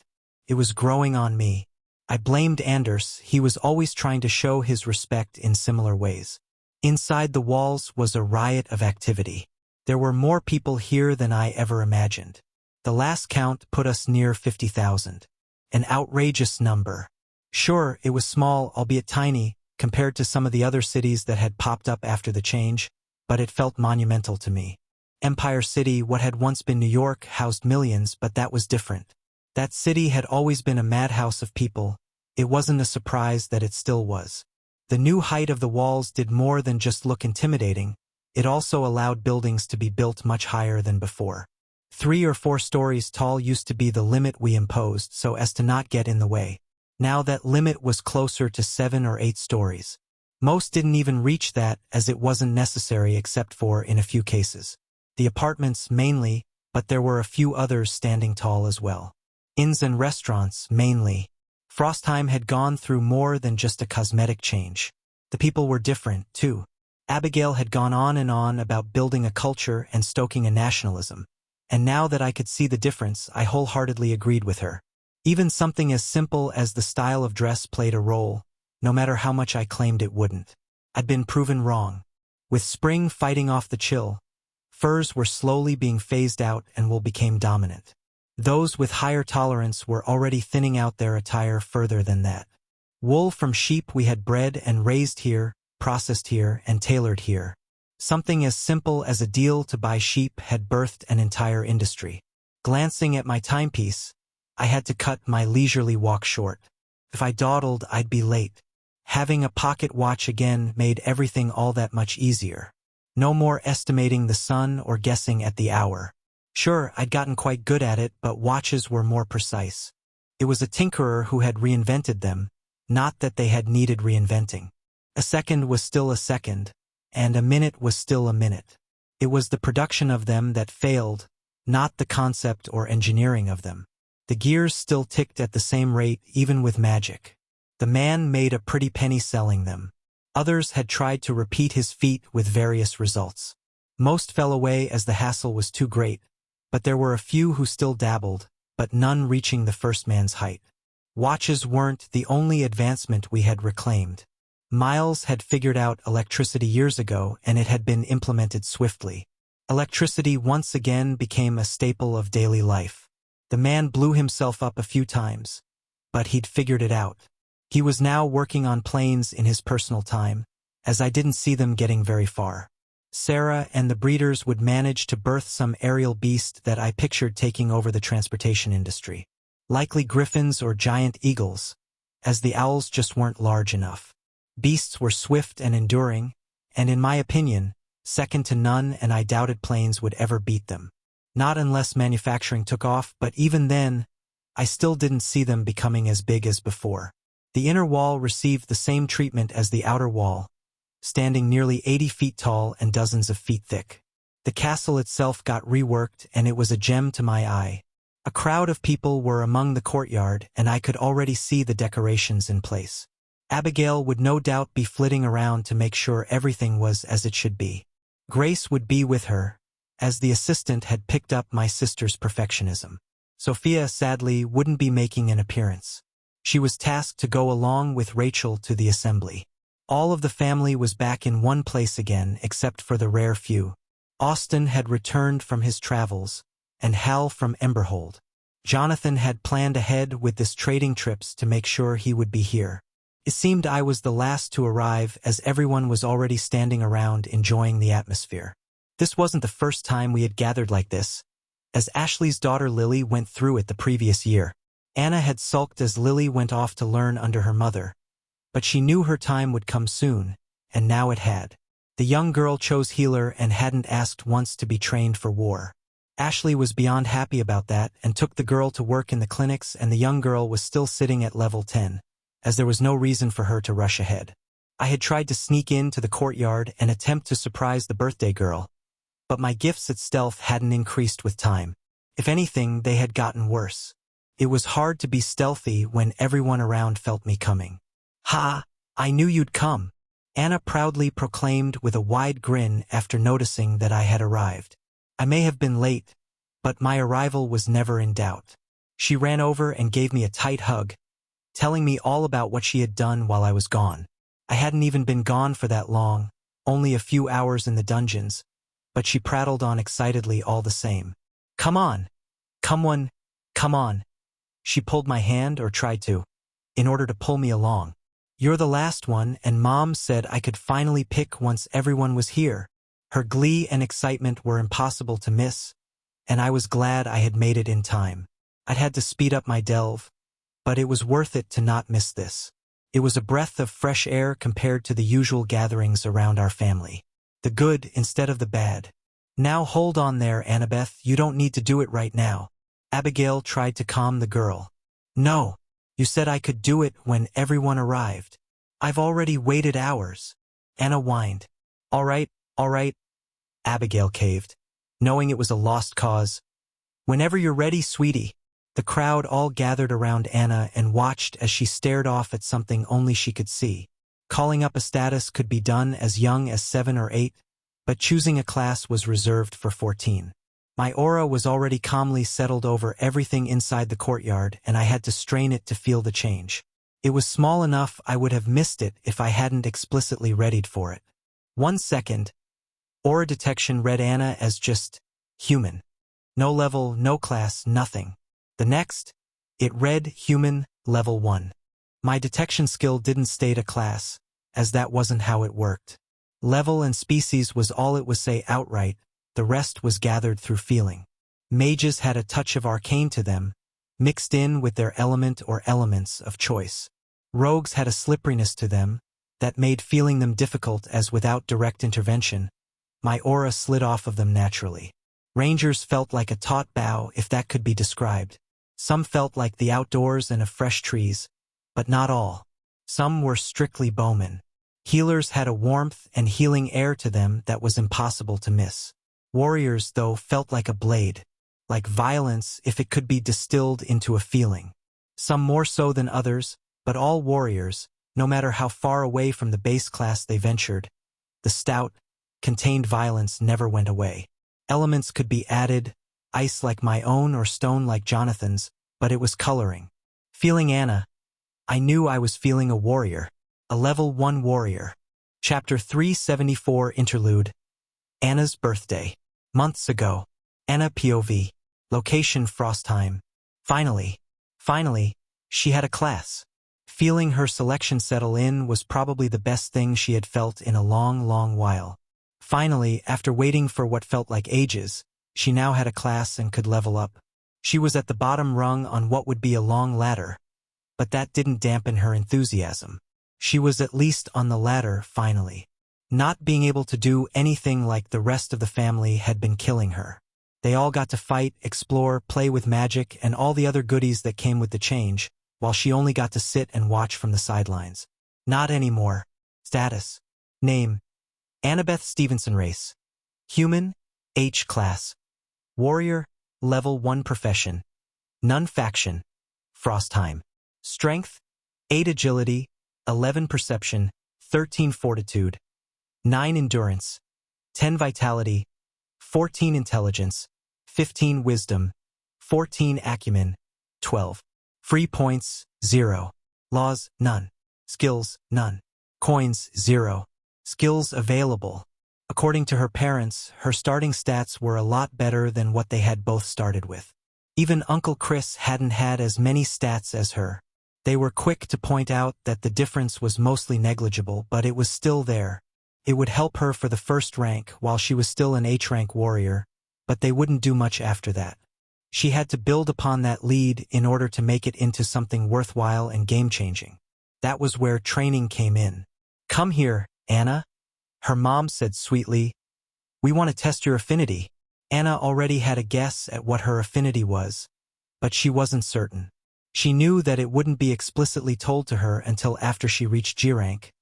It was growing on me. I blamed Anders. He was always trying to show his respect in similar ways. Inside the walls was a riot of activity. There were more people here than I ever imagined. The last count put us near 50,000. An outrageous number. Sure, it was small, albeit tiny, compared to some of the other cities that had popped up after the change, but it felt monumental to me. Empire City, what had once been New York, housed millions, but that was different. That city had always been a madhouse of people. It wasn't a surprise that it still was. The new height of the walls did more than just look intimidating. It also allowed buildings to be built much higher than before. 3 or 4 stories tall used to be the limit we imposed so as to not get in the way. Now that limit was closer to 7 or 8 stories. Most didn't even reach that, as it wasn't necessary except for in a few cases. The apartments mainly, but there were a few others standing tall as well. Inns and restaurants mainly. Frostheim had gone through more than just a cosmetic change. The people were different, too. Abigail had gone on and on about building a culture and stoking a nationalism. And now that I could see the difference, I wholeheartedly agreed with her. Even something as simple as the style of dress played a role, no matter how much I claimed it wouldn't. I'd been proven wrong. With spring fighting off the chill, furs were slowly being phased out and wool became dominant. Those with higher tolerance were already thinning out their attire further than that. Wool from sheep we had bred and raised here, processed here, and tailored here. Something as simple as a deal to buy sheep had birthed an entire industry. Glancing at my timepiece, I had to cut my leisurely walk short. If I dawdled, I'd be late. Having a pocket watch again made everything all that much easier. No more estimating the sun or guessing at the hour. Sure, I'd gotten quite good at it, but watches were more precise. It was a tinkerer who had reinvented them, not that they had needed reinventing. A second was still a second, and a minute was still a minute. It was the production of them that failed, not the concept or engineering of them. The gears still ticked at the same rate even with magic. The man made a pretty penny selling them. Others had tried to repeat his feat with various results. Most fell away as the hassle was too great, but there were a few who still dabbled, but none reaching the first man's height. Watches weren't the only advancement we had reclaimed. Miles had figured out electricity years ago, and it had been implemented swiftly. Electricity once again became a staple of daily life. The man blew himself up a few times, but he'd figured it out. He was now working on planes in his personal time, as I didn't see them getting very far. Sarah and the breeders would manage to birth some aerial beast that I pictured taking over the transportation industry. Likely griffins or giant eagles, as the owls just weren't large enough. Beasts were swift and enduring, and in my opinion, second to none, and I doubted planes would ever beat them. Not unless manufacturing took off, but even then, I still didn't see them becoming as big as before. The inner wall received the same treatment as the outer wall, standing nearly 80 feet tall and dozens of feet thick. The castle itself got reworked, and it was a gem to my eye. A crowd of people were among the courtyard, and I could already see the decorations in place. Abigail would no doubt be flitting around to make sure everything was as it should be. Grace would be with her, as the assistant had picked up my sister's perfectionism. Sophia, sadly, wouldn't be making an appearance. She was tasked to go along with Rachel to the assembly. All of the family was back in one place again, except for the rare few. Austin had returned from his travels, and Hal from Emberhold. Jonathan had planned ahead with this trading trips to make sure he would be here. It seemed I was the last to arrive, as everyone was already standing around enjoying the atmosphere. This wasn't the first time we had gathered like this, as Ashley's daughter Lily went through it the previous year. Anna had sulked as Lily went off to learn under her mother, but she knew her time would come soon, and now it had. The young girl chose healer and hadn't asked once to be trained for war. Ashley was beyond happy about that and took the girl to work in the clinics, and the young girl was still sitting at level 10, as there was no reason for her to rush ahead. I had tried to sneak into the courtyard and attempt to surprise the birthday girl, but my gifts at stealth hadn't increased with time. If anything, they had gotten worse. It was hard to be stealthy when everyone around felt me coming. "Ha! I knew you'd come," Anna proudly proclaimed with a wide grin after noticing that I had arrived. I may have been late, but my arrival was never in doubt. She ran over and gave me a tight hug, telling me all about what she had done while I was gone. I hadn't even been gone for that long, only a few hours in the dungeons, but she prattled on excitedly all the same. "Come on. Come on." She pulled my hand, or tried to, in order to pull me along. "You're the last one, and Mom said I could finally pick once everyone was here." Her glee and excitement were impossible to miss, and I was glad I had made it in time. I'd had to speed up my delve, but it was worth it to not miss this. It was a breath of fresh air compared to the usual gatherings around our family. The good instead of the bad. "Now hold on there, Annabeth, you don't need to do it right now." Abigail tried to calm the girl. "No, you said I could do it when everyone arrived. I've already waited hours." Anna whined. All right, Abigail caved, knowing it was a lost cause. "Whenever you're ready, sweetie." The crowd all gathered around Anna and watched as she stared off at something only she could see. Calling up a status could be done as young as 7 or 8, but choosing a class was reserved for 14. My aura was already calmly settled over everything inside the courtyard, and I had to strain it to feel the change. It was small enough I would have missed it if I hadn't explicitly readied for it. 1 second. Aura detection read Anna as just human. No level, no class, nothing. The next, it read human, level 1. My detection skill didn't state a class, as that wasn't how it worked. Level and species was all it would say outright, the rest was gathered through feeling. Mages had a touch of arcane to them, mixed in with their element or elements of choice. Rogues had a slipperiness to them that made feeling them difficult, as without direct intervention, my aura slid off of them naturally. Rangers felt like a taut bough, if that could be described. Some felt like the outdoors and of fresh trees, but not all. Some were strictly bowmen. Healers had a warmth and healing air to them that was impossible to miss. Warriors, though, felt like a blade, like violence if it could be distilled into a feeling. Some more so than others, but all warriors, no matter how far away from the base class they ventured, the stout, contained violence never went away. Elements could be added, ice like my own or stone like Jonathan's, but it was coloring. Feeling Anna, I knew I was feeling a warrior, a level 1 warrior. Chapter 374 Interlude. Anna's birthday. Months ago. Anna POV. Location Frostheim. Finally, she had a class. Feeling her selection settle in was probably the best thing she had felt in a long, long while. Finally, after waiting for what felt like ages, she now had a class and could level up. She was at the bottom rung on what would be a long ladder, but that didn't dampen her enthusiasm. She was at least on the ladder, finally. Not being able to do anything like the rest of the family had been killing her. They all got to fight, explore, play with magic, and all the other goodies that came with the change, while she only got to sit and watch from the sidelines. Not anymore. Status. Name: Annabeth Stevenson. Race: human. H class: warrior. Level 1 profession: none. Faction: Frostheim. Strength: 8 agility, 11 perception, 13 fortitude, 9 endurance, 10 vitality, 14 intelligence, 15 wisdom, 14 acumen, 12. Free points: 0. Laws: none. Skills: none. Coins: 0. Skills available. According to her parents, her starting stats were a lot better than what they had both started with. Even Uncle Chris hadn't had as many stats as her. They were quick to point out that the difference was mostly negligible, but it was still there. It would help her for the first rank while she was still an H-rank warrior, but they wouldn't do much after that. She had to build upon that lead in order to make it into something worthwhile and game-changing. That was where training came in. "Come here, Anna," her mom said sweetly. "We want to test your affinity." Anna already had a guess at what her affinity was, but she wasn't certain. She knew that it wouldn't be explicitly told to her until after she reached G rank,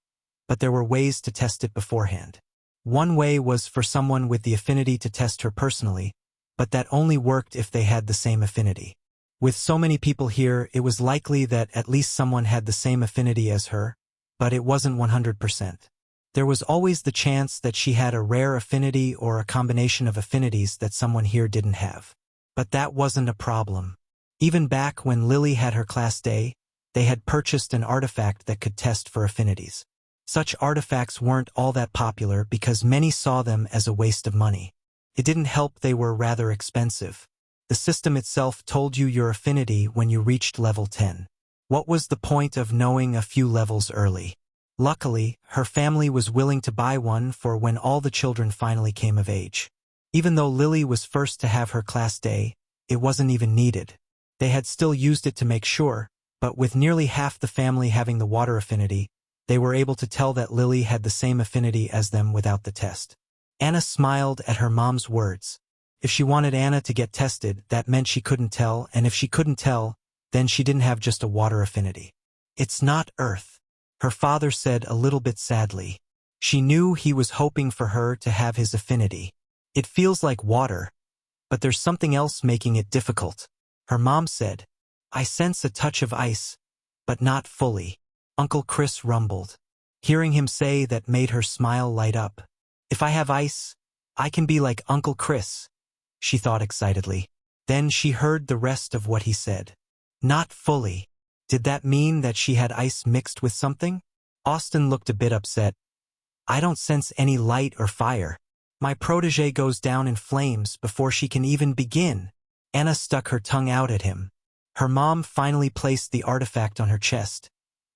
but there were ways to test it beforehand. One way was for someone with the affinity to test her personally, but that only worked if they had the same affinity. With so many people here, it was likely that at least someone had the same affinity as her, but it wasn't 100%. There was always the chance that she had a rare affinity or a combination of affinities that someone here didn't have. But that wasn't a problem. Even back when Lily had her class day, they had purchased an artifact that could test for affinities. Such artifacts weren't all that popular because many saw them as a waste of money. It didn't help they were rather expensive. The system itself told you your affinity when you reached level 10. What was the point of knowing a few levels early? Luckily, her family was willing to buy one for when all the children finally came of age. Even though Lily was first to have her class day, it wasn't even needed. They had still used it to make sure, but with nearly half the family having the water affinity, they were able to tell that Lily had the same affinity as them without the test. Anna smiled at her mom's words. If she wanted Anna to get tested, that meant she couldn't tell, and if she couldn't tell, then she didn't have just a water affinity. "It's not Earth," her father said a little bit sadly. She knew he was hoping for her to have his affinity. "It feels like water, but there's something else making it difficult," her mom said. "I sense a touch of ice, but not fully," Uncle Chris rumbled. Hearing him say that made her smile light up. "If I have ice, I can be like Uncle Chris," she thought excitedly. Then she heard the rest of what he said. Not fully. Did that mean that she had ice mixed with something? Austin looked a bit upset. "I don't sense any light or fire. My protege goes down in flames before she can even begin." Anna stuck her tongue out at him. Her mom finally placed the artifact on her chest,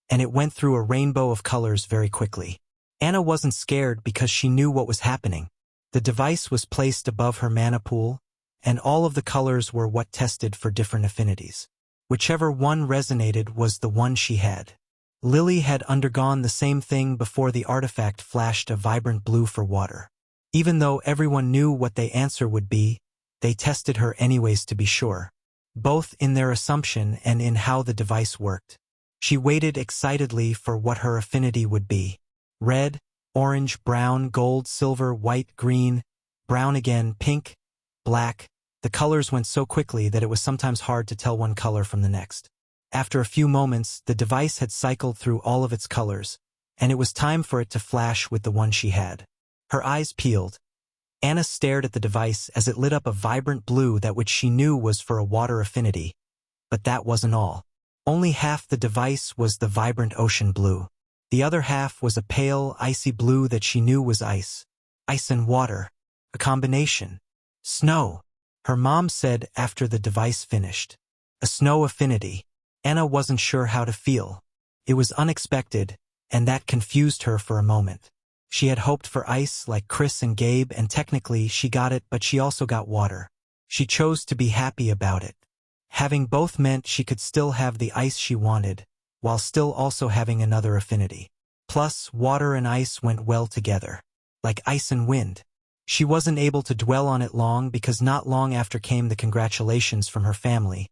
and it went through a rainbow of colors very quickly. Anna wasn't scared because she knew what was happening. The device was placed above her mana pool, and all of the colors were what tested for different affinities. Whichever one resonated was the one she had. Lily had undergone the same thing before the artifact flashed a vibrant blue for water. Even though everyone knew what the answer would be, they tested her anyways to be sure, both in their assumption and in how the device worked. She waited excitedly for what her affinity would be. Red, orange, brown, gold, silver, white, green, brown again, pink, black. The colors went so quickly that it was sometimes hard to tell one color from the next. After a few moments, the device had cycled through all of its colors, and it was time for it to flash with the one she had. Her eyes peeled. Anna stared at the device as it lit up a vibrant blue that which she knew was for a water affinity. But that wasn't all. Only half the device was the vibrant ocean blue. The other half was a pale, icy blue that she knew was ice. Ice and water. A combination. Snow. Her mom said after the device finished. A snow affinity. Anna wasn't sure how to feel. It was unexpected, and that confused her for a moment. She had hoped for ice like Chris and Gabe, and technically she got it, but she also got water. She chose to be happy about it. Having both meant she could still have the ice she wanted, while still also having another affinity. Plus, water and ice went well together. Like ice and wind. She wasn't able to dwell on it long because not long after came the congratulations from her family,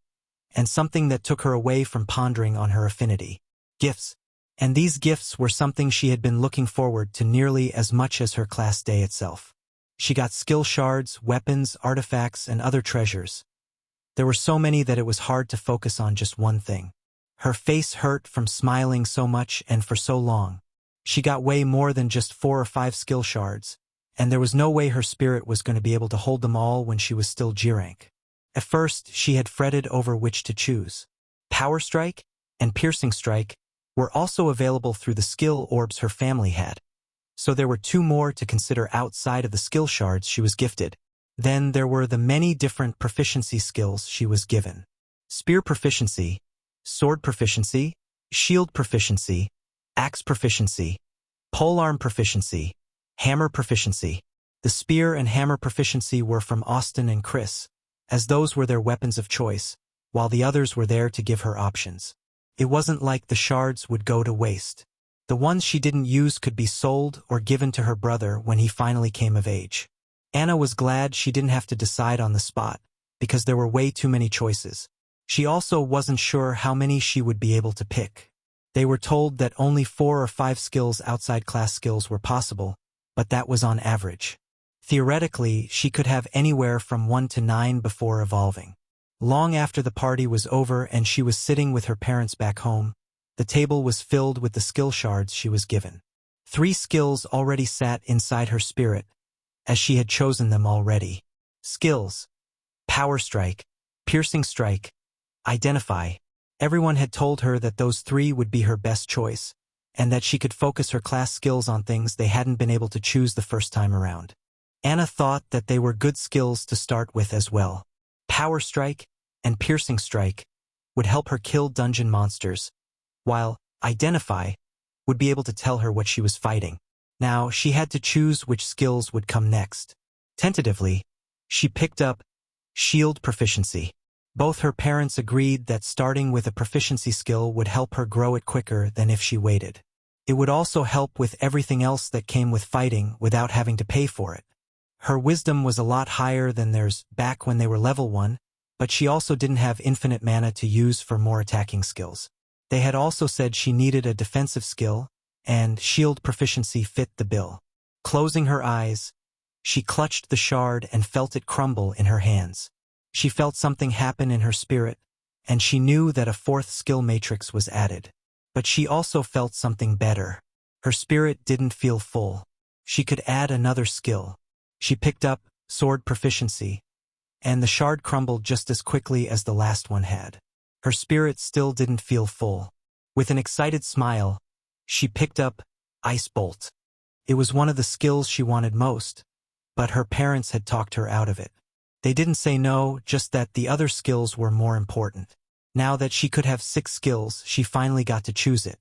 and something that took her away from pondering on her affinity. Gifts. And these gifts were something she had been looking forward to nearly as much as her class day itself. She got skill shards, weapons, artifacts, and other treasures. There were so many that it was hard to focus on just one thing. Her face hurt from smiling so much and for so long. She got way more than just 4 or 5 skill shards, and there was no way her spirit was going to be able to hold them all when she was still G rank. At first, she had fretted over which to choose. Power Strike and Piercing Strike were also available through the skill orbs her family had. So there were 2 more to consider outside of the skill shards she was gifted. Then there were the many different proficiency skills she was given. Spear Proficiency, Sword Proficiency, Shield Proficiency, Axe Proficiency, Polearm Proficiency, Hammer Proficiency. The Spear and Hammer Proficiency were from Austin and Chris, as those were their weapons of choice, while the others were there to give her options. It wasn't like the shards would go to waste. The ones she didn't use could be sold or given to her brother when he finally came of age. Anna was glad she didn't have to decide on the spot, because there were way too many choices. She also wasn't sure how many she would be able to pick. They were told that only 4 or 5 skills outside class skills were possible, but that was on average. Theoretically, she could have anywhere from 1 to 9 before evolving. Long after the party was over and she was sitting with her parents back home, the table was filled with the skill shards she was given. 3 skills already sat inside her spirit, as she had chosen them already. Skills: Power Strike, Piercing Strike, Identify. Everyone had told her that those 3 would be her best choice, and that she could focus her class skills on things they hadn't been able to choose the first time around. Anna thought that they were good skills to start with as well. Power Strike and Piercing Strike would help her kill dungeon monsters, while Identify would be able to tell her what she was fighting. Now, she had to choose which skills would come next. Tentatively, she picked up Shield Proficiency. Both her parents agreed that starting with a proficiency skill would help her grow it quicker than if she waited. It would also help with everything else that came with fighting without having to pay for it. Her wisdom was a lot higher than theirs back when they were level 1, but she also didn't have infinite mana to use for more attacking skills. They had also said she needed a defensive skill, and Shield Proficiency fit the bill. Closing her eyes, she clutched the shard and felt it crumble in her hands. She felt something happen in her spirit, and she knew that a 4th skill matrix was added. But she also felt something better. Her spirit didn't feel full. She could add another skill. She picked up Sword Proficiency, and the shard crumbled just as quickly as the last one had. Her spirit still didn't feel full. With an excited smile, she picked up Ice Bolt. It was one of the skills she wanted most, but her parents had talked her out of it. They didn't say no, just that the other skills were more important. Now that she could have 6 skills, she finally got to choose it.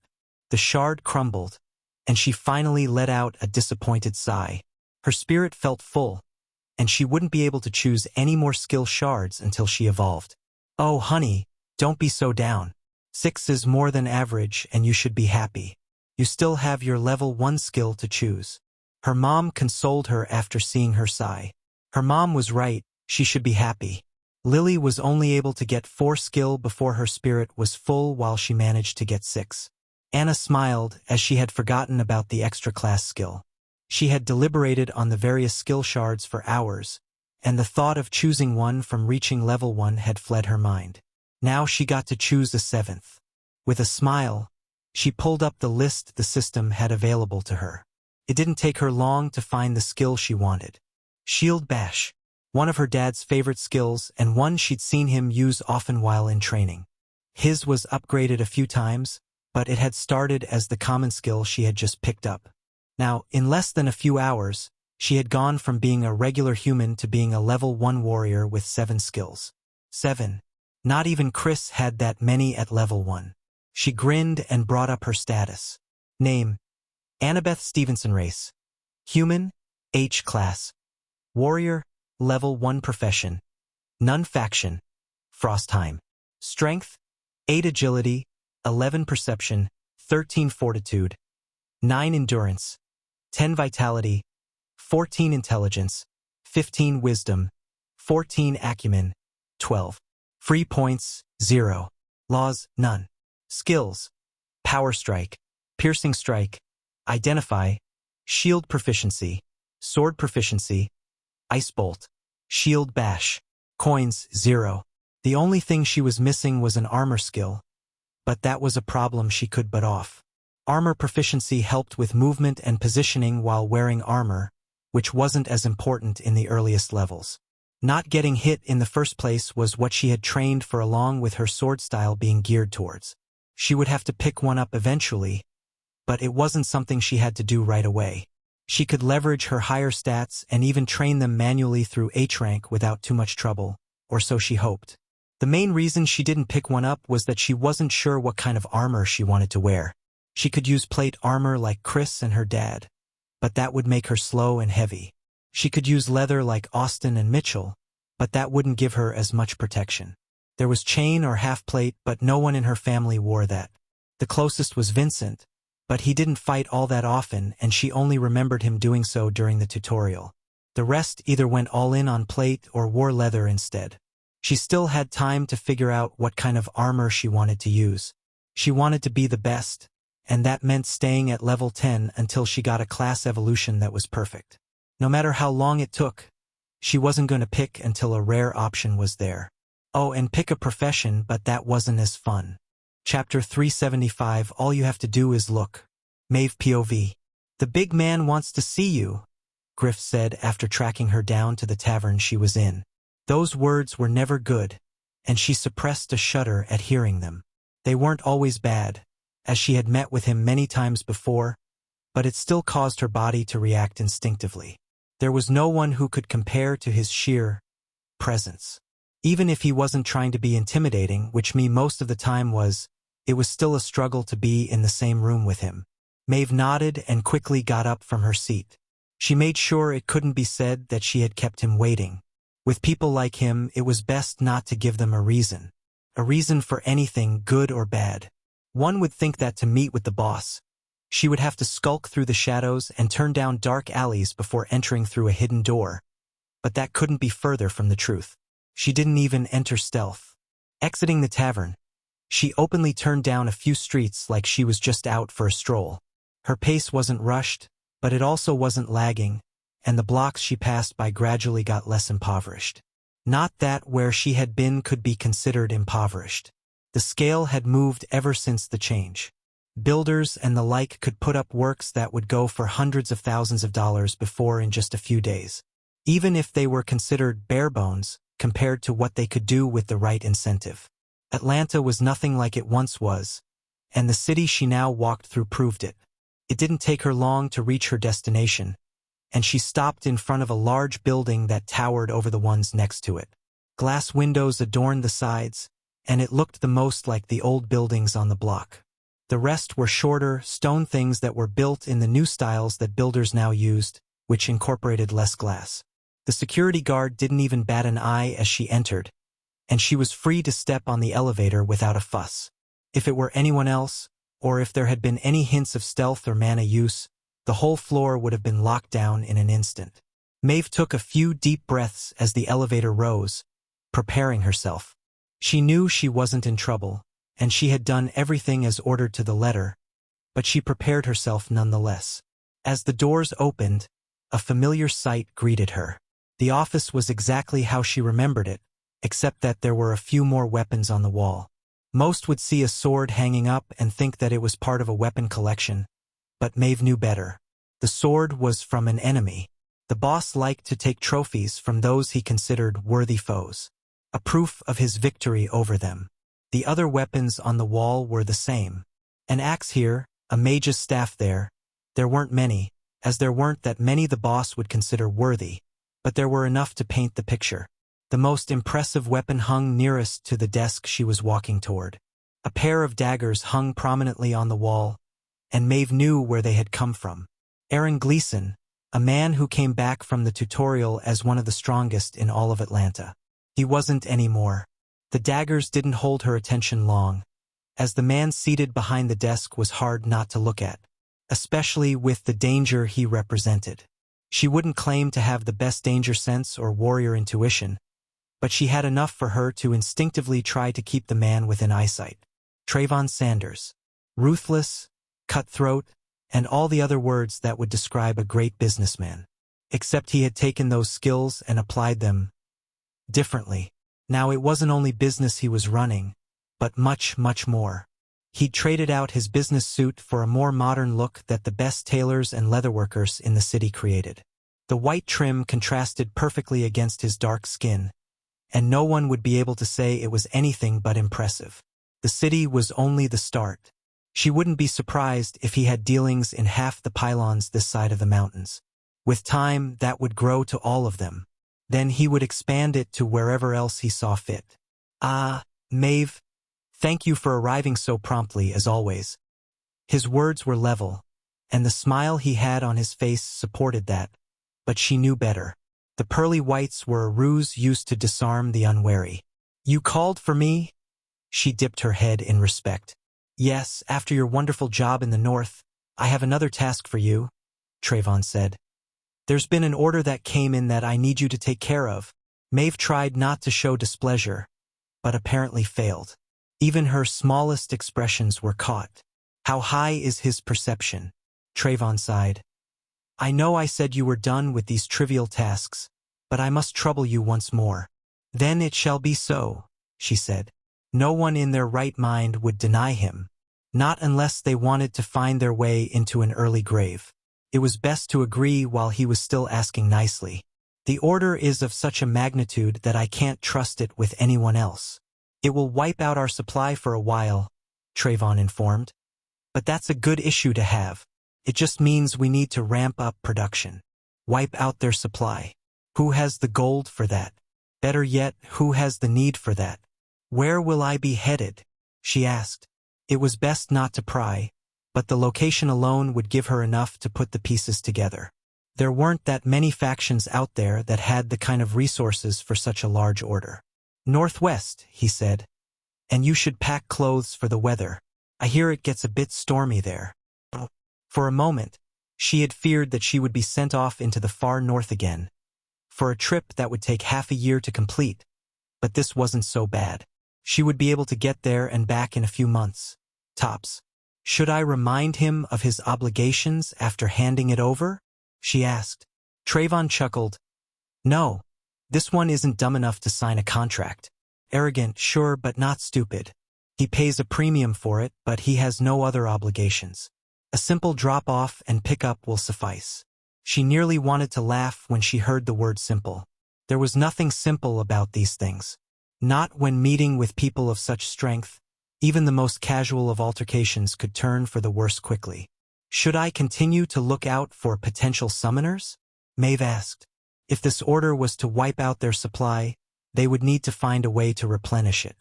The shard crumbled, and she finally let out a disappointed sigh. Her spirit felt full, and she wouldn't be able to choose any more skill shards until she evolved. Oh, honey, don't be so down. 6 is more than average, and you should be happy. You still have your level 1 skill to choose. Her mom consoled her after seeing her sigh. Her mom was right. She should be happy. Lily was only able to get 4 skill before her spirit was full while she managed to get 6. Anna smiled as she had forgotten about the extra class skill. She had deliberated on the various skill shards for hours, and the thought of choosing one from reaching level 1 had fled her mind. Now she got to choose a 7th. With a smile, she pulled up the list the system had available to her. It didn't take her long to find the skill she wanted. Shield Bash. One of her dad's favorite skills and one she'd seen him use often while in training. His was upgraded a few times, but it had started as the common skill she had just picked up. Now, in less than a few hours, she had gone from being a regular human to being a level 1 warrior with 7 skills. 7. Not even Chris had that many at level 1. She grinned and brought up her status. Name: Annabeth Stevenson. Race: Human. H class: Warrior. Level 1 profession: None faction. Frostheim. Strength: 8 agility, 11 perception, 13 fortitude, 9 endurance, 10 vitality, 14 intelligence, 15 wisdom, 14 acumen, 12. Free points, 0. Laws, none. Skills: power strike, piercing strike, identify, shield proficiency, sword proficiency, ice bolt, shield bash. Coins, 0. The only thing she was missing was an armor skill, but that was a problem she could butt off. Armor proficiency helped with movement and positioning while wearing armor, which wasn't as important in the earliest levels. Not getting hit in the first place was what she had trained for, along with her sword style being geared towards. She would have to pick one up eventually, but it wasn't something she had to do right away. She could leverage her higher stats and even train them manually through H rank without too much trouble, or so she hoped. The main reason she didn't pick one up was that she wasn't sure what kind of armor she wanted to wear. She could use plate armor like Chris and her dad, but that would make her slow and heavy. She could use leather like Austin and Mitchell, but that wouldn't give her as much protection. There was chain or half plate, but no one in her family wore that. The closest was Vincent, but he didn't fight all that often, and she only remembered him doing so during the tutorial. The rest either went all in on plate or wore leather instead. She still had time to figure out what kind of armor she wanted to use. She wanted to be the best, and that meant staying at level 10 until she got a class evolution that was perfect. No matter how long it took, she wasn't going to pick until a rare option was there. Oh, and pick a profession, but that wasn't as fun. Chapter 375. All you have to do is look. Maeve POV. The big man wants to see you, Griff said after tracking her down to the tavern she was in. Those words were never good, and she suppressed a shudder at hearing them. They weren't always bad, as she had met with him many times before, but it still caused her body to react instinctively. There was no one who could compare to his sheer presence. Even if he wasn't trying to be intimidating, which most of the time was, it was still a struggle to be in the same room with him. Maeve nodded and quickly got up from her seat. She made sure it couldn't be said that she had kept him waiting. With people like him, it was best not to give them a reason for anything, good or bad. One would think that to meet with the boss, she would have to skulk through the shadows and turn down dark alleys before entering through a hidden door. But that couldn't be further from the truth. She didn't even enter stealth. Exiting the tavern, she openly turned down a few streets like she was just out for a stroll. Her pace wasn't rushed, but it also wasn't lagging, and the blocks she passed by gradually got less impoverished. Not that where she had been could be considered impoverished. The scale had moved ever since the change. Builders and the like could put up works that would go for hundreds of thousands of dollars before in just a few days. Even if they were considered bare bones, compared to what they could do with the right incentive. Atlanta was nothing like it once was, and the city she now walked through proved it. It didn't take her long to reach her destination, and she stopped in front of a large building that towered over the ones next to it. Glass windows adorned the sides, and it looked the most like the old buildings on the block. The rest were shorter, stone things that were built in the new styles that builders now used, which incorporated less glass. The security guard didn't even bat an eye as she entered, and she was free to step on the elevator without a fuss. If it were anyone else, or if there had been any hints of stealth or mana use, the whole floor would have been locked down in an instant. Maeve took a few deep breaths as the elevator rose, preparing herself. She knew she wasn't in trouble, and she had done everything as ordered to the letter, but she prepared herself nonetheless. As the doors opened, a familiar sight greeted her. The office was exactly how she remembered it, except that there were a few more weapons on the wall. Most would see a sword hanging up and think that it was part of a weapon collection, but Maeve knew better. The sword was from an enemy. The boss liked to take trophies from those he considered worthy foes, a proof of his victory over them. The other weapons on the wall were the same. An axe here, a mage's staff there. There weren't many, as there weren't that many the boss would consider worthy, but there were enough to paint the picture. The most impressive weapon hung nearest to the desk she was walking toward. A pair of daggers hung prominently on the wall, and Maeve knew where they had come from. Aaron Gleason, a man who came back from the tutorial as one of the strongest in all of Atlanta. He wasn't anymore. The daggers didn't hold her attention long, as the man seated behind the desk was hard not to look at, especially with the danger he represented. She wouldn't claim to have the best danger sense or warrior intuition, but she had enough for her to instinctively try to keep the man within eyesight. Trayvon Sanders. Ruthless, cutthroat, and all the other words that would describe a great businessman. Except he had taken those skills and applied them differently. Now it wasn't only business he was running, but much, much more. He'd traded out his business suit for a more modern look that the best tailors and leatherworkers in the city created. The white trim contrasted perfectly against his dark skin, and no one would be able to say it was anything but impressive. The city was only the start. She wouldn't be surprised if he had dealings in half the pylons this side of the mountains. With time, that would grow to all of them. Then he would expand it to wherever else he saw fit. Ah, Maeve, thank you for arriving so promptly as always. His words were level, and the smile he had on his face supported that, but she knew better. The pearly whites were a ruse used to disarm the unwary. You called for me? She dipped her head in respect. Yes, after your wonderful job in the north, I have another task for you, Trayvon said. There's been an order that came in that I need you to take care of. Maeve tried not to show displeasure, but apparently failed. Even her smallest expressions were caught. How high is his perception? Trayvon sighed. I know I said you were done with these trivial tasks, but I must trouble you once more. Then it shall be so, she said. No one in their right mind would deny him, not unless they wanted to find their way into an early grave. It was best to agree while he was still asking nicely. The order is of such a magnitude that I can't trust it with anyone else. It will wipe out our supply for a while, Trayvon informed. But that's a good issue to have. It just means we need to ramp up production. Wipe out their supply. Who has the gold for that? Better yet, who has the need for that? Where will I be headed? She asked. It was best not to pry, but the location alone would give her enough to put the pieces together. There weren't that many factions out there that had the kind of resources for such a large order. Northwest, he said. And you should pack clothes for the weather. I hear it gets a bit stormy there. For a moment, she had feared that she would be sent off into the far north again, for a trip that would take half a year to complete. But this wasn't so bad. She would be able to get there and back in a few months. Tops. Should I remind him of his obligations after handing it over? She asked. Trayvon chuckled. No, this one isn't dumb enough to sign a contract. Arrogant, sure, but not stupid. He pays a premium for it, but he has no other obligations. A simple drop-off and pick-up will suffice. She nearly wanted to laugh when she heard the word simple. There was nothing simple about these things. Not when meeting with people of such strength. Even the most casual of altercations could turn for the worse quickly. Should I continue to look out for potential summoners? Maeve asked. If this order was to wipe out their supply, they would need to find a way to replenish it.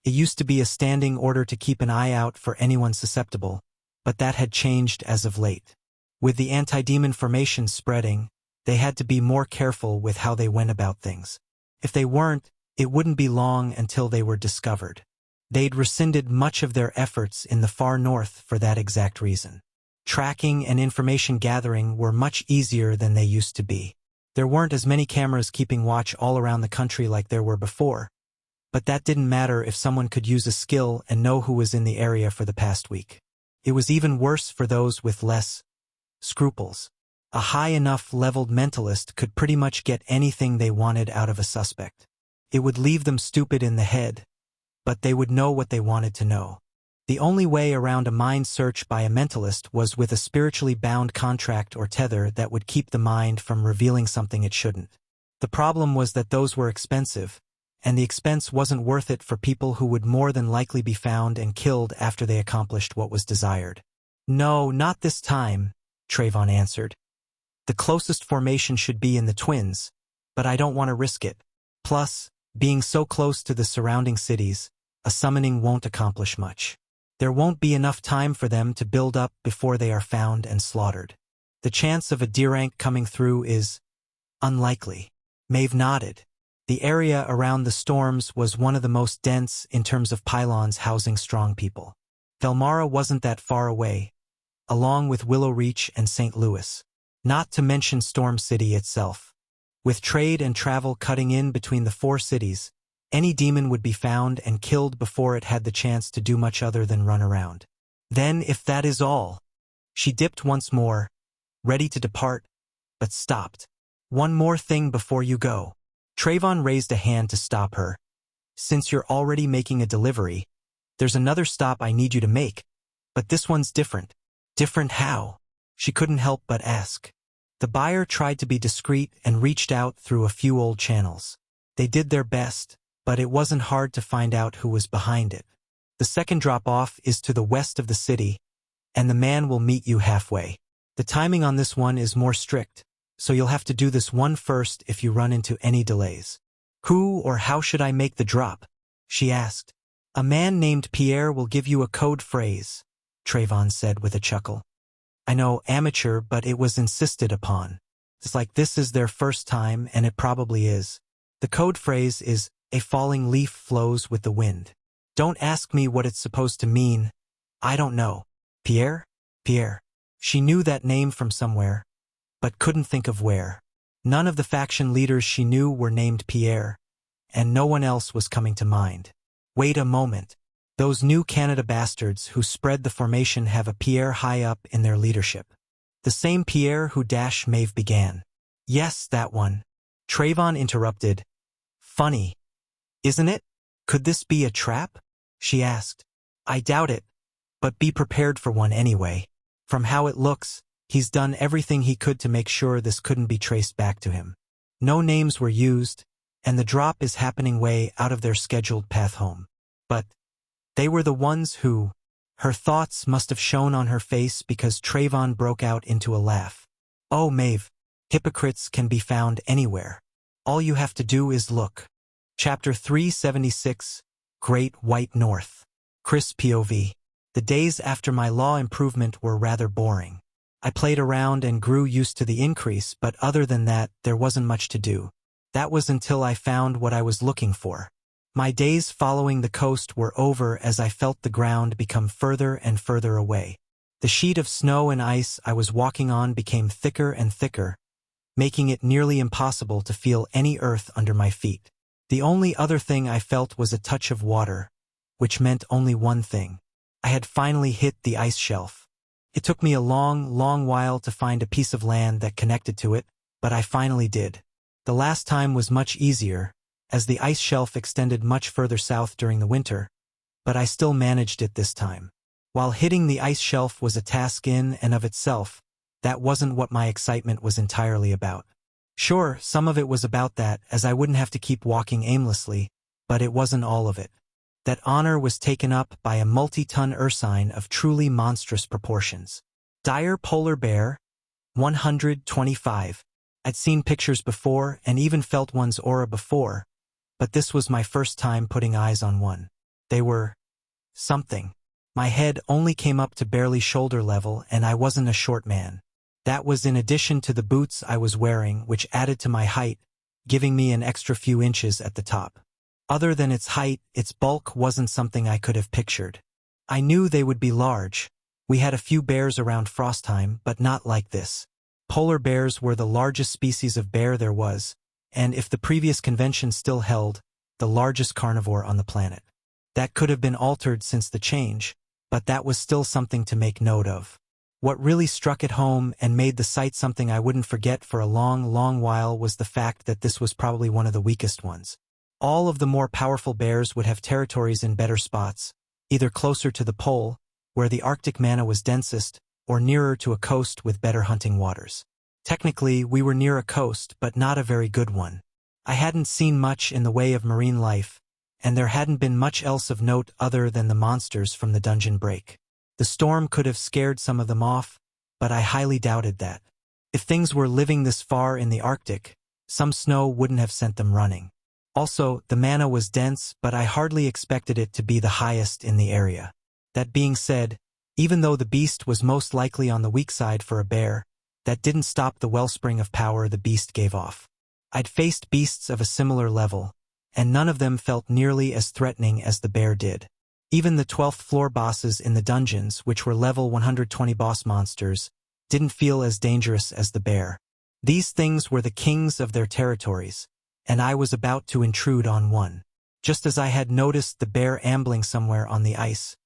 It used to be a standing order to keep an eye out for anyone susceptible, but that had changed as of late. With the anti-demon formation spreading, they had to be more careful with how they went about things. If they weren't, it wouldn't be long until they were discovered. They'd rescinded much of their efforts in the far north for that exact reason. Tracking and information gathering were much easier than they used to be. There weren't as many cameras keeping watch all around the country like there were before, but that didn't matter if someone could use a skill and know who was in the area for the past week. It was even worse for those with less scruples. A high enough leveled mentalist could pretty much get anything they wanted out of a suspect. It would leave them stupid in the head, but they would know what they wanted to know. The only way around a mind search by a mentalist was with a spiritually bound contract or tether that would keep the mind from revealing something it shouldn't. The problem was that those were expensive, and the expense wasn't worth it for people who would more than likely be found and killed after they accomplished what was desired. No, not this time, Trayvon answered. The closest formation should be in the Twins, but I don't want to risk it. Plus, being so close to the surrounding cities, a summoning won't accomplish much. There won't be enough time for them to build up before they are found and slaughtered. The chance of a D-rank coming through is unlikely. Maeve nodded. The area around the storms was one of the most dense in terms of pylons housing strong people. Velmara wasn't that far away, along with Willow Reach and St. Louis. Not to mention Storm City itself. With trade and travel cutting in between the four cities, any demon would be found and killed before it had the chance to do much other than run around. Then, if that is all, she dipped once more, ready to depart, but stopped. One more thing before you go. Trayvon raised a hand to stop her. Since you're already making a delivery, there's another stop I need you to make, but this one's different. Different how? She couldn't help but ask. The buyer tried to be discreet and reached out through a few old channels. They did their best, but it wasn't hard to find out who was behind it. The second drop-off is to the west of the city, and the man will meet you halfway. The timing on this one is more strict, so you'll have to do this one first if you run into any delays. Who or how should I make the drop? She asked. A man named Pierre will give you a code phrase, Trayvon said with a chuckle. I know, amateur, but it was insisted upon. It's like this is their first time, and it probably is. The code phrase is, a falling leaf flows with the wind. Don't ask me what it's supposed to mean. I don't know. Pierre? Pierre. She knew that name from somewhere, but couldn't think of where. None of the faction leaders she knew were named Pierre, and no one else was coming to mind. Wait a moment. Those new Canada bastards who spread the formation have a Pierre high up in their leadership. The same Pierre who Maeve began. Yes, that one. Trayvon interrupted. Funny, isn't it? Could this be a trap? She asked. I doubt it, but be prepared for one anyway. From how it looks, he's done everything he could to make sure this couldn't be traced back to him. No names were used, and the drop is happening way out of their scheduled path home. But they were the ones who... Her thoughts must have shown on her face because Trayvon broke out into a laugh. Oh, Maeve, hypocrites can be found anywhere. All you have to do is look. Chapter 376, Great White North. Chris POV. The days after my law improvement were rather boring. I played around and grew used to the increase, but other than that, there wasn't much to do. That was until I found what I was looking for. My days following the coast were over as I felt the ground become further and further away. The sheet of snow and ice I was walking on became thicker and thicker, making it nearly impossible to feel any earth under my feet. The only other thing I felt was a touch of water, which meant only one thing. I had finally hit the ice shelf. It took me a long while to find a piece of land that connected to it, but I finally did. The last time was much easier, as the ice shelf extended much further south during the winter, but I still managed it this time. While hitting the ice shelf was a task in and of itself, that wasn't what my excitement was entirely about. Sure, some of it was about that, as I wouldn't have to keep walking aimlessly, but it wasn't all of it. That honor was taken up by a multi-ton ursine of truly monstrous proportions. Dire polar bear, 125. I'd seen pictures before and even felt one's aura before, but this was my first time putting eyes on one. They were... something. My head only came up to barely shoulder level, and I wasn't a short man. That was in addition to the boots I was wearing, which added to my height, giving me an extra few inches at the top. Other than its height, its bulk wasn't something I could have pictured. I knew they would be large. We had a few bears around Frostheim, but not like this. Polar bears were the largest species of bear there was, and if the previous convention still held, the largest carnivore on the planet. That could have been altered since the change, but that was still something to make note of. What really struck it home and made the sight something I wouldn't forget for a long while was the fact that this was probably one of the weakest ones. All of the more powerful bears would have territories in better spots, either closer to the pole, where the Arctic mana was densest, or nearer to a coast with better hunting waters. Technically, we were near a coast, but not a very good one. I hadn't seen much in the way of marine life, and there hadn't been much else of note other than the monsters from the dungeon break. The storm could have scared some of them off, but I highly doubted that. If things were living this far in the Arctic, some snow wouldn't have sent them running. Also, the mana was dense, but I hardly expected it to be the highest in the area. That being said, even though the beast was most likely on the weak side for a bear, that didn't stop the wellspring of power the beast gave off. I'd faced beasts of a similar level, and none of them felt nearly as threatening as the bear did. Even the 12th floor bosses in the dungeons, which were level 120 boss monsters, didn't feel as dangerous as the bear. These things were the kings of their territories, and I was about to intrude on one. Just as I had noticed the bear ambling somewhere on the ice,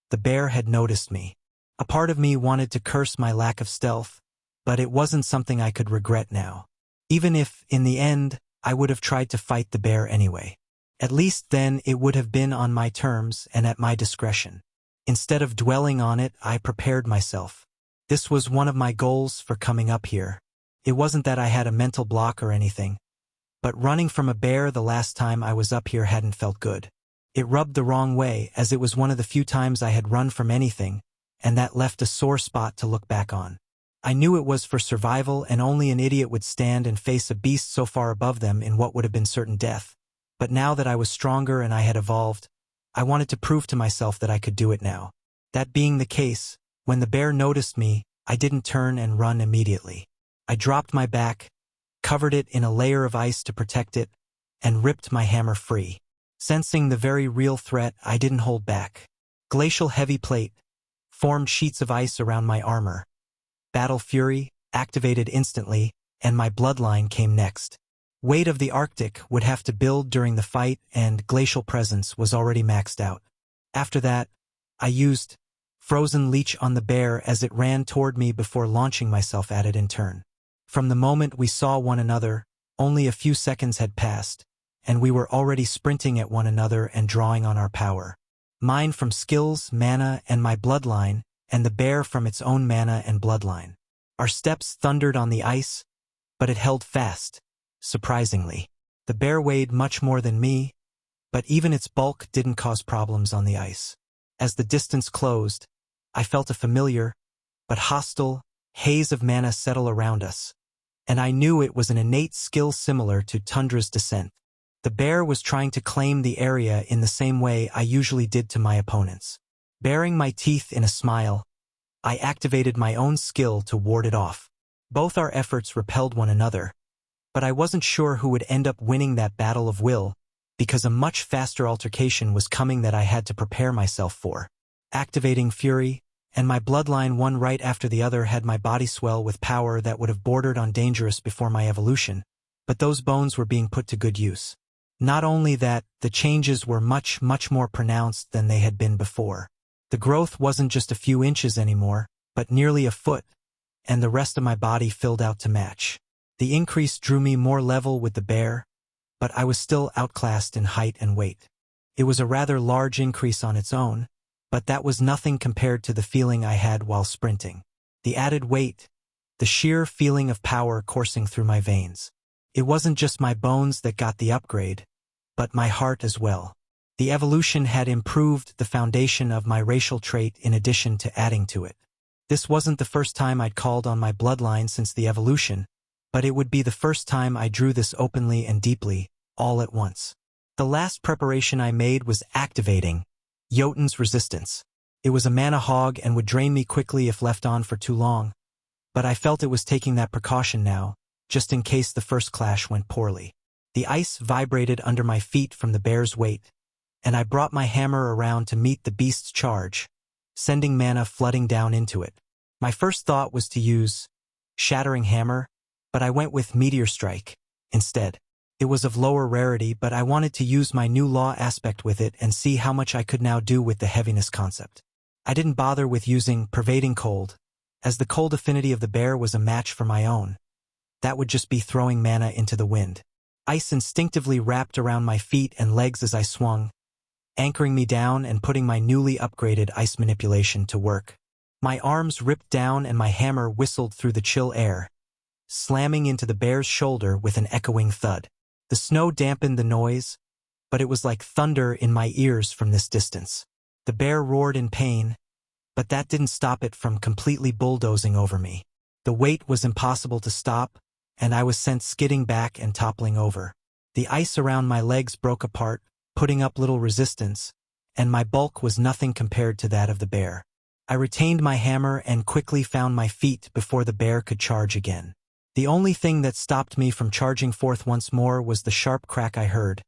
the bear had noticed me. A part of me wanted to curse my lack of stealth, but it wasn't something I could regret now. Even if, in the end, I would have tried to fight the bear anyway. At least then it would have been on my terms and at my discretion. Instead of dwelling on it, I prepared myself. This was one of my goals for coming up here. It wasn't that I had a mental block or anything, but running from a bear the last time I was up here hadn't felt good. It rubbed the wrong way, as it was one of the few times I had run from anything, and that left a sore spot to look back on. I knew it was for survival, and only an idiot would stand and face a beast so far above them in what would have been certain death. But now that I was stronger and I had evolved, I wanted to prove to myself that I could do it now. That being the case, when the bear noticed me, I didn't turn and run immediately. I dropped my back, covered it in a layer of ice to protect it, and ripped my hammer free. Sensing the very real threat, I didn't hold back. Glacial heavy plate formed sheets of ice around my armor. Battle Fury activated instantly, and my bloodline came next. Weight of the Arctic would have to build during the fight, and Glacial Presence was already maxed out. After that, I used Frozen Leech on the bear as it ran toward me before launching myself at it in turn. From the moment we saw one another, only a few seconds had passed, and we were already sprinting at one another and drawing on our power. Mine from skills, mana, and my bloodline, and the bear from its own mana and bloodline. Our steps thundered on the ice, but it held fast. Surprisingly, the bear weighed much more than me, but even its bulk didn't cause problems on the ice. As the distance closed, I felt a familiar, but hostile, haze of mana settle around us, and I knew it was an innate skill similar to Tundra's Descent. The bear was trying to claim the area in the same way I usually did to my opponents. Baring my teeth in a smile, I activated my own skill to ward it off. Both our efforts repelled one another, but I wasn't sure who would end up winning that battle of will, because a much faster altercation was coming that I had to prepare myself for. Activating Fury, and my bloodline one right after the other had my body swell with power that would have bordered on dangerous before my evolution, but those bones were being put to good use. Not only that, the changes were much more pronounced than they had been before. The growth wasn't just a few inches anymore, but nearly a foot, and the rest of my body filled out to match. The increase drew me more level with the bear, but I was still outclassed in height and weight. It was a rather large increase on its own, but that was nothing compared to the feeling I had while sprinting. The added weight, the sheer feeling of power coursing through my veins. It wasn't just my bones that got the upgrade, but my heart as well. The evolution had improved the foundation of my racial trait in addition to adding to it. This wasn't the first time I'd called on my bloodline since the evolution, but it would be the first time I drew this openly and deeply, all at once. The last preparation I made was activating Jotun's Resistance. It was a mana hog and would drain me quickly if left on for too long, but I felt it was taking that precaution now, just in case the first clash went poorly. The ice vibrated under my feet from the bear's weight, and I brought my hammer around to meet the beast's charge, sending mana flooding down into it. My first thought was to use Shattering Hammer, but I went with Meteor Strike instead. It was of lower rarity, but I wanted to use my new law aspect with it and see how much I could now do with the heaviness concept. I didn't bother with using Pervading Cold, as the cold affinity of the bear was a match for my own. That would just be throwing mana into the wind. Ice instinctively wrapped around my feet and legs as I swung, anchoring me down and putting my newly upgraded ice manipulation to work. My arms ripped down and my hammer whistled through the chill air, slamming into the bear's shoulder with an echoing thud. The snow dampened the noise, but it was like thunder in my ears from this distance. The bear roared in pain, but that didn't stop it from completely bulldozing over me. The weight was impossible to stop, and I was sent skidding back and toppling over. The ice around my legs broke apart, putting up little resistance, and my bulk was nothing compared to that of the bear. I retained my hammer and quickly found my feet before the bear could charge again. The only thing that stopped me from charging forth once more was the sharp crack I heard,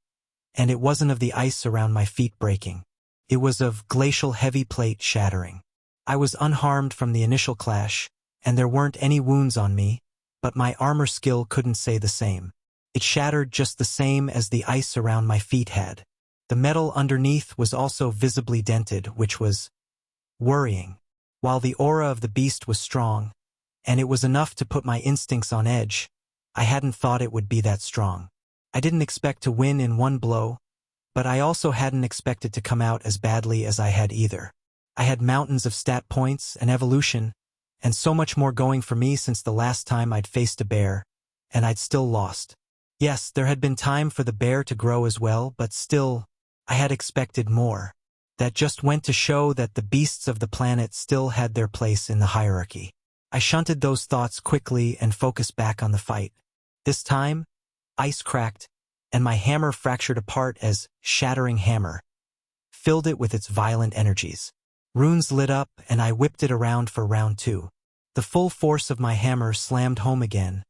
and it wasn't of the ice around my feet breaking. It was of glacial heavy plate shattering. I was unharmed from the initial clash, and there weren't any wounds on me, but my armor skill couldn't say the same. It shattered just the same as the ice around my feet had. The metal underneath was also visibly dented, which was worrying. While the aura of the beast was strong, and it was enough to put my instincts on edge, I hadn't thought it would be that strong. I didn't expect to win in one blow, but I also hadn't expected to come out as badly as I had either. I had mountains of stat points and evolution, and so much more going for me since the last time I'd faced a bear, and I'd still lost. Yes, there had been time for the bear to grow as well, but still, I had expected more. That just went to show that the beasts of the planet still had their place in the hierarchy. I shunted those thoughts quickly and focused back on the fight. This time, ice cracked, and my hammer fractured apart as Shattering Hammer filled it with its violent energies. Runes lit up, and I whipped it around for round 2. The full force of my hammer slammed home again,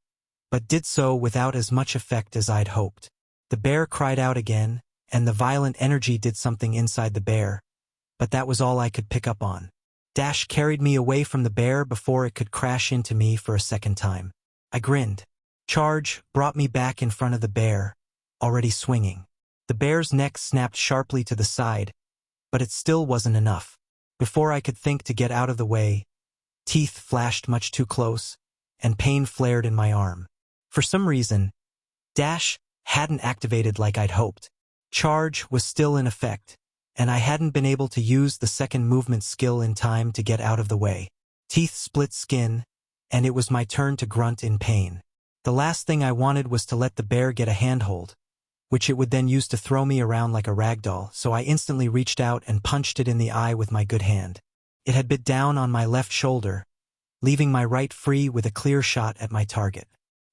but did so without as much effect as I'd hoped. The bear cried out again, and the violent energy did something inside the bear, but that was all I could pick up on. Dash carried me away from the bear before it could crash into me for a second time. I grinned. Charge brought me back in front of the bear, already swinging. The bear's neck snapped sharply to the side, but it still wasn't enough. Before I could think to get out of the way, teeth flashed much too close, and pain flared in my arm. For some reason, Dash hadn't activated like I'd hoped. Charge was still in effect, and I hadn't been able to use the second movement skill in time to get out of the way. Teeth split skin, and it was my turn to grunt in pain. The last thing I wanted was to let the bear get a handhold, which it would then use to throw me around like a ragdoll, so I instantly reached out and punched it in the eye with my good hand. It had bit down on my left shoulder, leaving my right free with a clear shot at my target.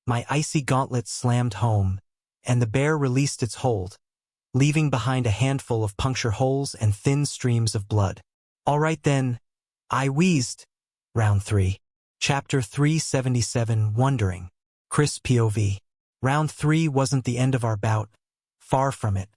My icy gauntlet slammed home, and the bear released its hold, leaving behind a handful of puncture holes and thin streams of blood. All right then, I wheezed. Round 3. Chapter 377, Wondering. Chris POV. Round 3 wasn't the end of our bout. Far from it.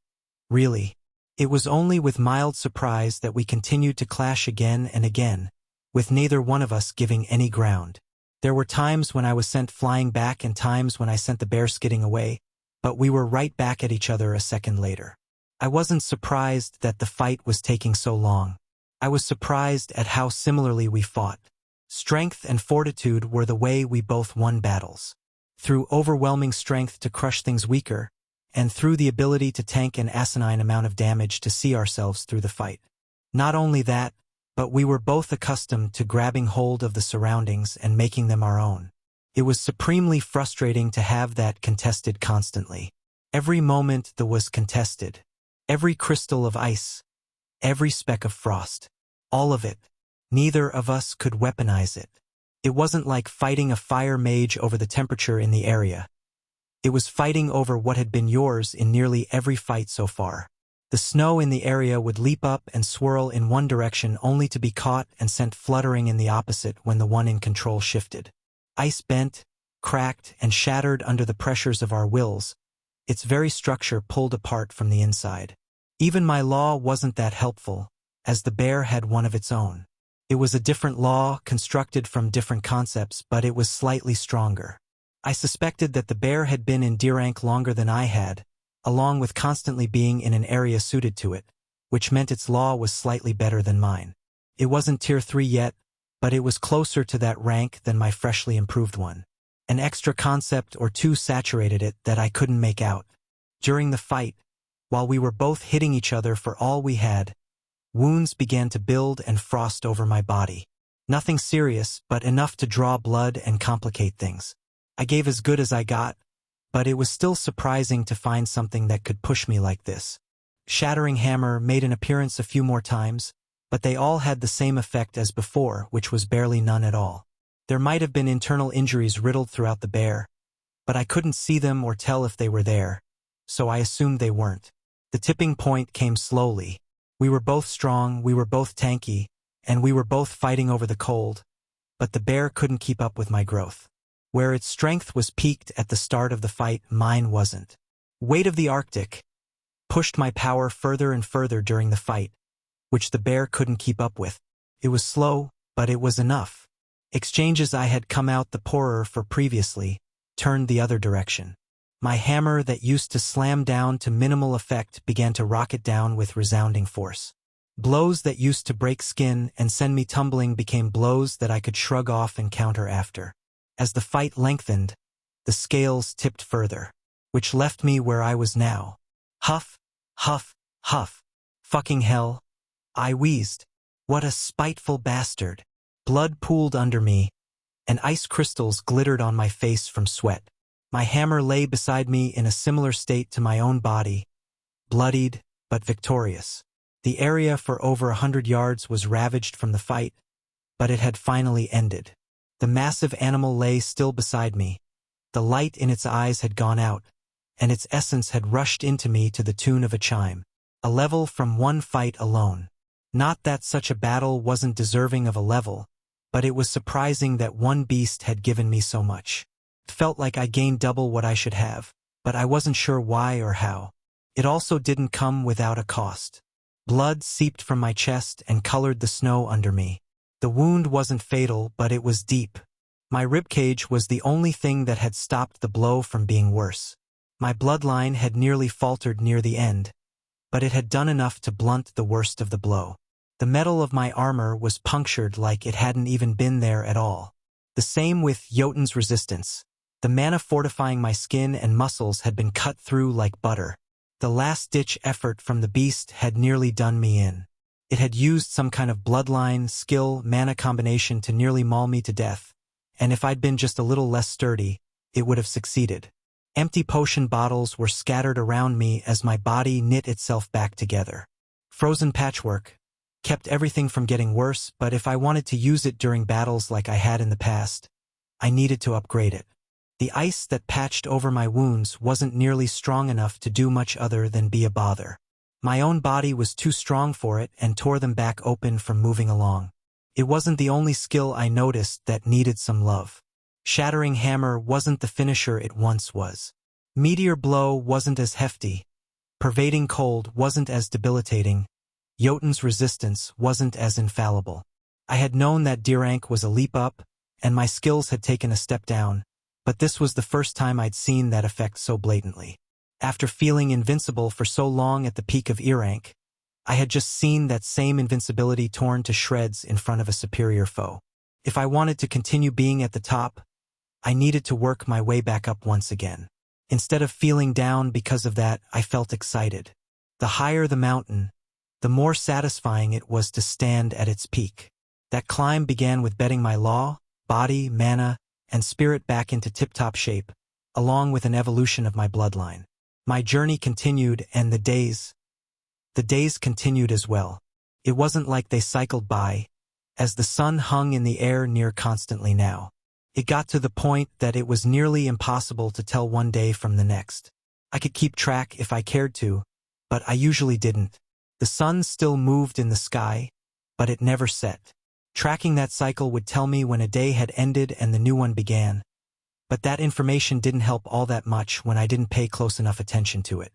Really. It was only with mild surprise that we continued to clash again and again, with neither one of us giving any ground. There were times when I was sent flying back and times when I sent the bear skidding away, but we were right back at each other a second later. I wasn't surprised that the fight was taking so long. I was surprised at how similarly we fought. Strength and fortitude were the way we both won battles. Through overwhelming strength to crush things weaker, and through the ability to tank an asinine amount of damage to see ourselves through the fight. Not only that, but we were both accustomed to grabbing hold of the surroundings and making them our own. It was supremely frustrating to have that contested constantly. Every moment that was contested. Every crystal of ice. Every speck of frost. All of it. Neither of us could weaponize it. It wasn't like fighting a fire mage over the temperature in the area. It was fighting over what had been yours in nearly every fight so far. The snow in the area would leap up and swirl in one direction only to be caught and sent fluttering in the opposite when the one in control shifted. Ice bent, cracked, and shattered under the pressures of our wills, its very structure pulled apart from the inside. Even my law wasn't that helpful, as the bear had one of its own. It was a different law, constructed from different concepts, but it was slightly stronger. I suspected that the bear had been in D-rank longer than I had, along with constantly being in an area suited to it, which meant its law was slightly better than mine. It wasn't Tier 3 yet, but it was closer to that rank than my freshly improved one. An extra concept or two saturated it that I couldn't make out. During the fight, while we were both hitting each other for all we had, wounds began to build and frost over my body. Nothing serious, but enough to draw blood and complicate things. I gave as good as I got, but it was still surprising to find something that could push me like this. Shattering Hammer made an appearance a few more times, but they all had the same effect as before, which was barely none at all. There might have been internal injuries riddled throughout the bear, but I couldn't see them or tell if they were there, so I assumed they weren't. The tipping point came slowly. We were both strong, we were both tanky, and we were both fighting over the cold, but the bear couldn't keep up with my growth. Where its strength was peaked at the start of the fight, mine wasn't. Weight of the Arctic pushed my power further and further during the fight, which the bear couldn't keep up with. It was slow, but it was enough. Exchanges I had come out the poorer for previously turned the other direction. My hammer that used to slam down to minimal effect began to rocket down with resounding force. Blows that used to break skin and send me tumbling became blows that I could shrug off and counter after. As the fight lengthened, the scales tipped further, which left me where I was now. Huff, huff, huff. Fucking hell. I wheezed. What a spiteful bastard. Blood pooled under me, and ice crystals glittered on my face from sweat. My hammer lay beside me in a similar state to my own body, bloodied but victorious. The area for over 100 yards was ravaged from the fight, but it had finally ended. The massive animal lay still beside me. The light in its eyes had gone out, and its essence had rushed into me to the tune of a chime. A level from one fight alone. Not that such a battle wasn't deserving of a level, but it was surprising that one beast had given me so much. It felt like I gained double what I should have, but I wasn't sure why or how. It also didn't come without a cost. Blood seeped from my chest and colored the snow under me. The wound wasn't fatal, but it was deep. My ribcage was the only thing that had stopped the blow from being worse. My bloodline had nearly faltered near the end, but it had done enough to blunt the worst of the blow. The metal of my armor was punctured like it hadn't even been there at all. The same with Jotun's resistance. The mana fortifying my skin and muscles had been cut through like butter. The last-ditch effort from the beast had nearly done me in. It had used some kind of bloodline, skill, mana combination to nearly maul me to death, and if I'd been just a little less sturdy, it would have succeeded. Empty potion bottles were scattered around me as my body knit itself back together. Frozen patchwork kept everything from getting worse, but if I wanted to use it during battles like I had in the past, I needed to upgrade it. The ice that patched over my wounds wasn't nearly strong enough to do much other than be a bother. My own body was too strong for it and tore them back open from moving along. It wasn't the only skill I noticed that needed some love. Shattering Hammer wasn't the finisher it once was. Meteor Blow wasn't as hefty. Pervading Cold wasn't as debilitating. Jotun's Resistance wasn't as infallible. I had known that D rank was a leap up, and my skills had taken a step down, but this was the first time I'd seen that effect so blatantly. After feeling invincible for so long at the peak of E rank, I had just seen that same invincibility torn to shreds in front of a superior foe. If I wanted to continue being at the top, I needed to work my way back up once again. Instead of feeling down because of that, I felt excited. The higher the mountain, the more satisfying it was to stand at its peak. That climb began with betting my law, body, mana, and spirit back into tip-top shape, along with an evolution of my bloodline. My journey continued, and the days continued as well. It wasn't like they cycled by, as the sun hung in the air near constantly now. It got to the point that it was nearly impossible to tell one day from the next. I could keep track if I cared to, but I usually didn't. The sun still moved in the sky, but it never set. Tracking that cycle would tell me when a day had ended and the new one began, but that information didn't help all that much when I didn't pay close enough attention to it.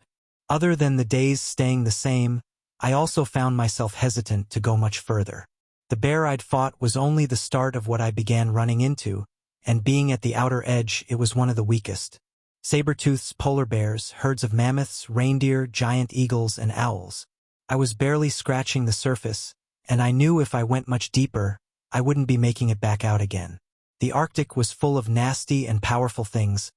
Other than the days staying the same, I also found myself hesitant to go much further. The bear I'd fought was only the start of what I began running into, and being at the outer edge, it was one of the weakest. Saber-tooths, polar bears, herds of mammoths, reindeer, giant eagles, and owls. I was barely scratching the surface, and I knew if I went much deeper, I wouldn't be making it back out again. The Arctic was full of nasty and powerful things,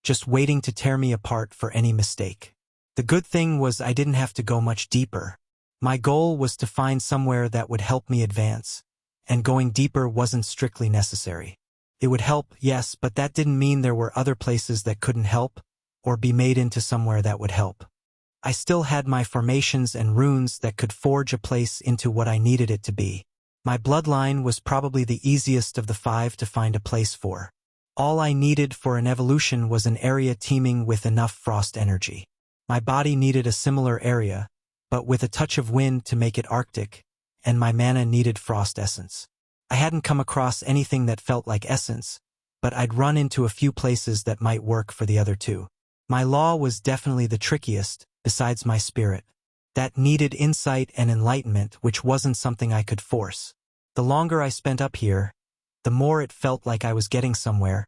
just waiting to tear me apart for any mistake. The good thing was I didn't have to go much deeper. My goal was to find somewhere that would help me advance, and going deeper wasn't strictly necessary. It would help, yes, but that didn't mean there were other places that couldn't help, or be made into somewhere that would help. I still had my formations and runes that could forge a place into what I needed it to be. My bloodline was probably the easiest of the 5 to find a place for. All I needed for an evolution was an area teeming with enough frost energy. My body needed a similar area, but with a touch of wind to make it Arctic, and my mana needed frost essence. I hadn't come across anything that felt like essence, but I'd run into a few places that might work for the other two. My law was definitely the trickiest, besides my spirit. That needed insight and enlightenment, which wasn't something I could force. The longer I spent up here, the more it felt like I was getting somewhere,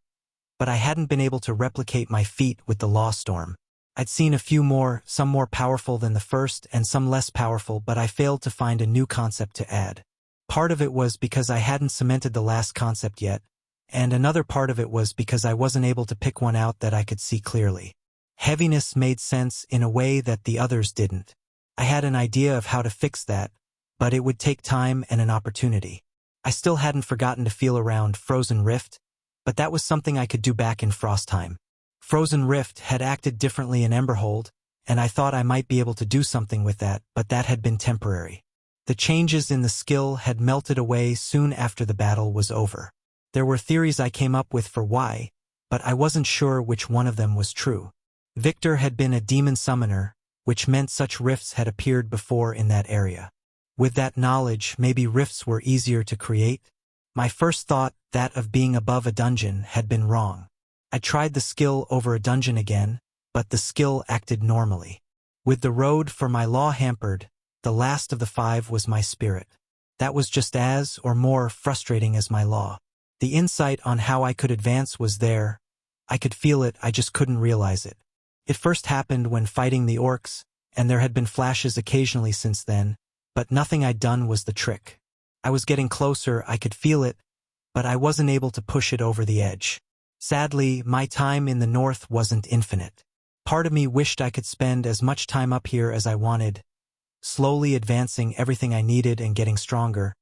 but I hadn't been able to replicate my feat with the law storm. I'd seen a few more, some more powerful than the first and some less powerful, but I failed to find a new concept to add. Part of it was because I hadn't cemented the last concept yet, and another part of it was because I wasn't able to pick one out that I could see clearly. Heaviness made sense in a way that the others didn't. I had an idea of how to fix that, but it would take time and an opportunity. I still hadn't forgotten to feel around Frozen Rift, but that was something I could do back in Frostime. Frozen Rift had acted differently in Emberhold, and I thought I might be able to do something with that, but that had been temporary. The changes in the skill had melted away soon after the battle was over. There were theories I came up with for why, but I wasn't sure which one of them was true. Victor had been a demon summoner, which meant such rifts had appeared before in that area. With that knowledge, maybe rifts were easier to create? My first thought, that of being above a dungeon, had been wrong. I tried the skill over a dungeon again, but the skill acted normally. With the road for my law hampered, the last of the 5 was my spirit. That was just as, or more, frustrating as my law. The insight on how I could advance was there. I could feel it, I just couldn't realize it. It first happened when fighting the orcs, and there had been flashes occasionally since then, but nothing I'd done was the trick. I was getting closer, I could feel it, but I wasn't able to push it over the edge. Sadly, my time in the north wasn't infinite. Part of me wished I could spend as much time up here as I wanted, slowly advancing everything I needed and getting stronger,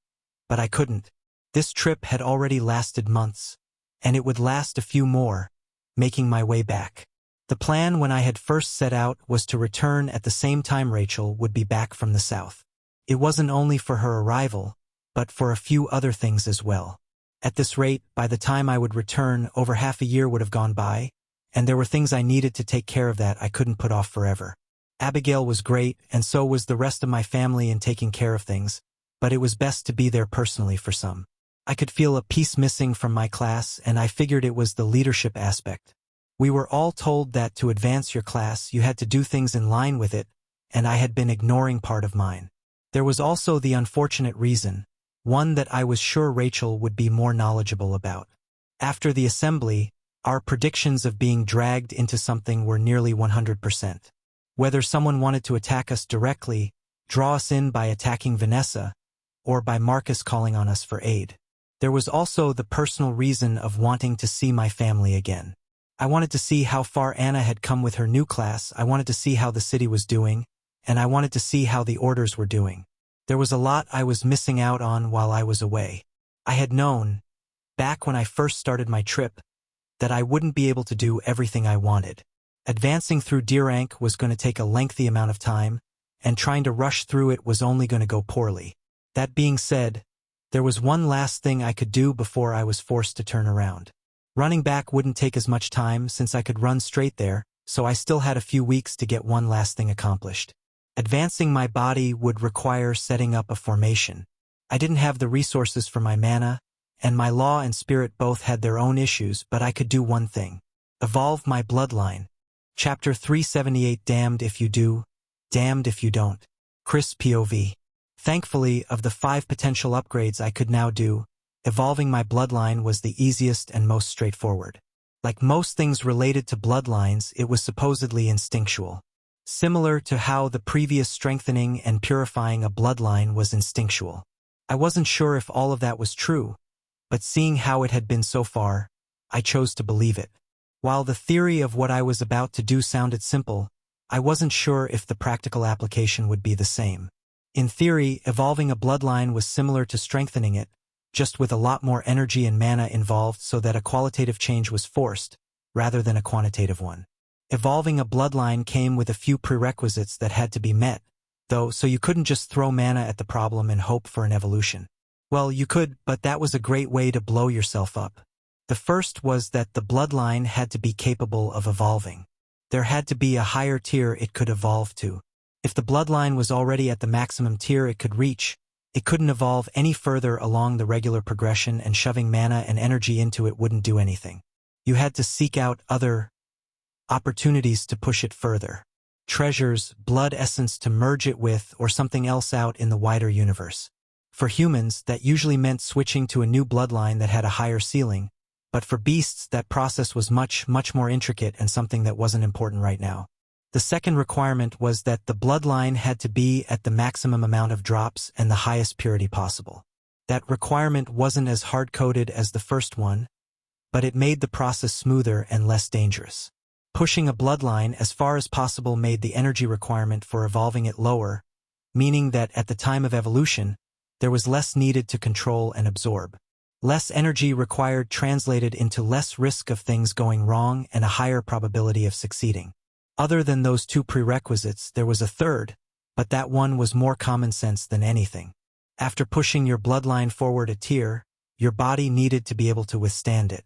but I couldn't. This trip had already lasted months, and it would last a few more, making my way back. The plan when I had first set out was to return at the same time Rachel would be back from the south. It wasn't only for her arrival, but for a few other things as well. At this rate, by the time I would return, over half a year would have gone by, and there were things I needed to take care of that I couldn't put off forever. Abigail was great, and so was the rest of my family in taking care of things, but it was best to be there personally for some. I could feel a piece missing from my class, and I figured it was the leadership aspect. We were all told that to advance your class you had to do things in line with it, and I had been ignoring part of mine. There was also the unfortunate reason, one that I was sure Rachel would be more knowledgeable about. After the assembly, our predictions of being dragged into something were nearly 100%. Whether someone wanted to attack us directly, draw us in by attacking Vanessa, or by Marcus calling on us for aid. There was also the personal reason of wanting to see my family again. I wanted to see how far Anna had come with her new class, I wanted to see how the city was doing, and I wanted to see how the orders were doing. There was a lot I was missing out on while I was away. I had known, back when I first started my trip, that I wouldn't be able to do everything I wanted. Advancing through D-rank was going to take a lengthy amount of time, and trying to rush through it was only going to go poorly. That being said, there was one last thing I could do before I was forced to turn around. Running back wouldn't take as much time since I could run straight there, so I still had a few weeks to get one last thing accomplished. Advancing my body would require setting up a formation. I didn't have the resources for my mana, and my law and spirit both had their own issues, but I could do one thing. Evolve my bloodline. Chapter 378. Damned if you do, damned if you don't. Chris POV. Thankfully, of the 5 potential upgrades I could now do, evolving my bloodline was the easiest and most straightforward. Like most things related to bloodlines, it was supposedly instinctual. Similar to how the previous strengthening and purifying a bloodline was instinctual. I wasn't sure if all of that was true, but seeing how it had been so far, I chose to believe it. While the theory of what I was about to do sounded simple, I wasn't sure if the practical application would be the same. In theory, evolving a bloodline was similar to strengthening it, just with a lot more energy and mana involved so that a qualitative change was forced, rather than a quantitative one. Evolving a bloodline came with a few prerequisites that had to be met, though, so you couldn't just throw mana at the problem and hope for an evolution. Well, you could, but that was a great way to blow yourself up. The first was that the bloodline had to be capable of evolving. There had to be a higher tier it could evolve to. If the bloodline was already at the maximum tier it could reach, it couldn't evolve any further along the regular progression, and shoving mana and energy into it wouldn't do anything. You had to seek out other opportunities to push it further. Treasures, blood essence to merge it with, or something else out in the wider universe. For humans, that usually meant switching to a new bloodline that had a higher ceiling, but for beasts, that process was much more intricate and something that wasn't important right now. The second requirement was that the bloodline had to be at the maximum amount of drops and the highest purity possible. That requirement wasn't as hard-coded as the first one, but it made the process smoother and less dangerous. Pushing a bloodline as far as possible made the energy requirement for evolving it lower, meaning that at the time of evolution, there was less needed to control and absorb. Less energy required translated into less risk of things going wrong and a higher probability of succeeding. Other than those two prerequisites, there was a third, but that one was more common sense than anything. After pushing your bloodline forward a tier, your body needed to be able to withstand it.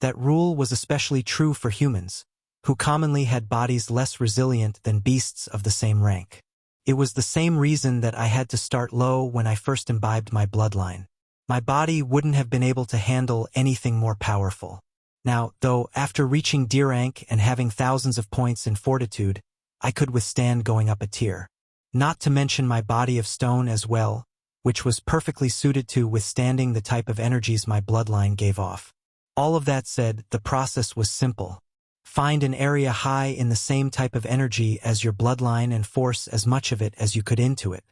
That rule was especially true for humans, who commonly had bodies less resilient than beasts of the same rank. It was the same reason that I had to start low when I first imbibed my bloodline. My body wouldn't have been able to handle anything more powerful. Now, though, after reaching D rank and having thousands of points in fortitude, I could withstand going up a tier. Not to mention my body of stone as well, which was perfectly suited to withstanding the type of energies my bloodline gave off. All of that said, the process was simple. Find an area high in the same type of energy as your bloodline and force as much of it as you could into it.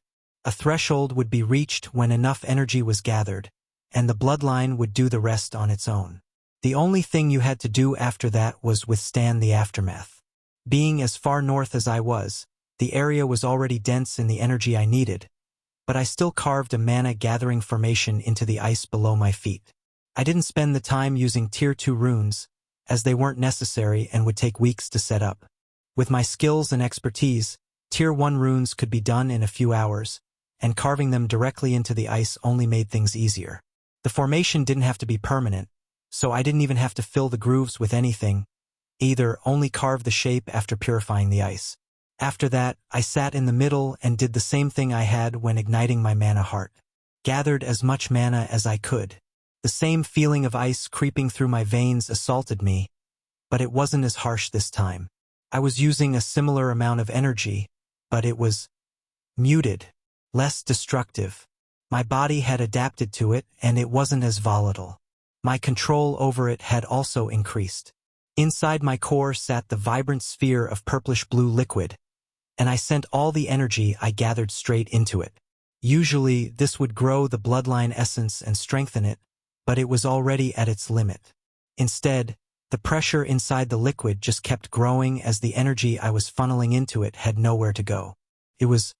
A threshold would be reached when enough energy was gathered, and the bloodline would do the rest on its own. The only thing you had to do after that was withstand the aftermath. Being as far north as I was, the area was already dense in the energy I needed, but I still carved a mana-gathering formation into the ice below my feet. I didn't spend the time using Tier 2 runes, as they weren't necessary and would take weeks to set up. With my skills and expertise, Tier 1 runes could be done in a few hours, and carving them directly into the ice only made things easier. The formation didn't have to be permanent, so I didn't even have to fill the grooves with anything, either only carve the shape after purifying the ice. After that, I sat in the middle and did the same thing I had when igniting my mana heart. Gathered as much mana as I could. The same feeling of ice creeping through my veins assaulted me, but it wasn't as harsh this time. I was using a similar amount of energy, but it was muted, less destructive. My body had adapted to it, and it wasn't as volatile. My control over it had also increased. Inside my core sat the vibrant sphere of purplish-blue liquid, and I sent all the energy I gathered straight into it. Usually, this would grow the bloodline essence and strengthen it, but it was already at its limit. Instead, the pressure inside the liquid just kept growing as the energy I was funneling into it had nowhere to go. It was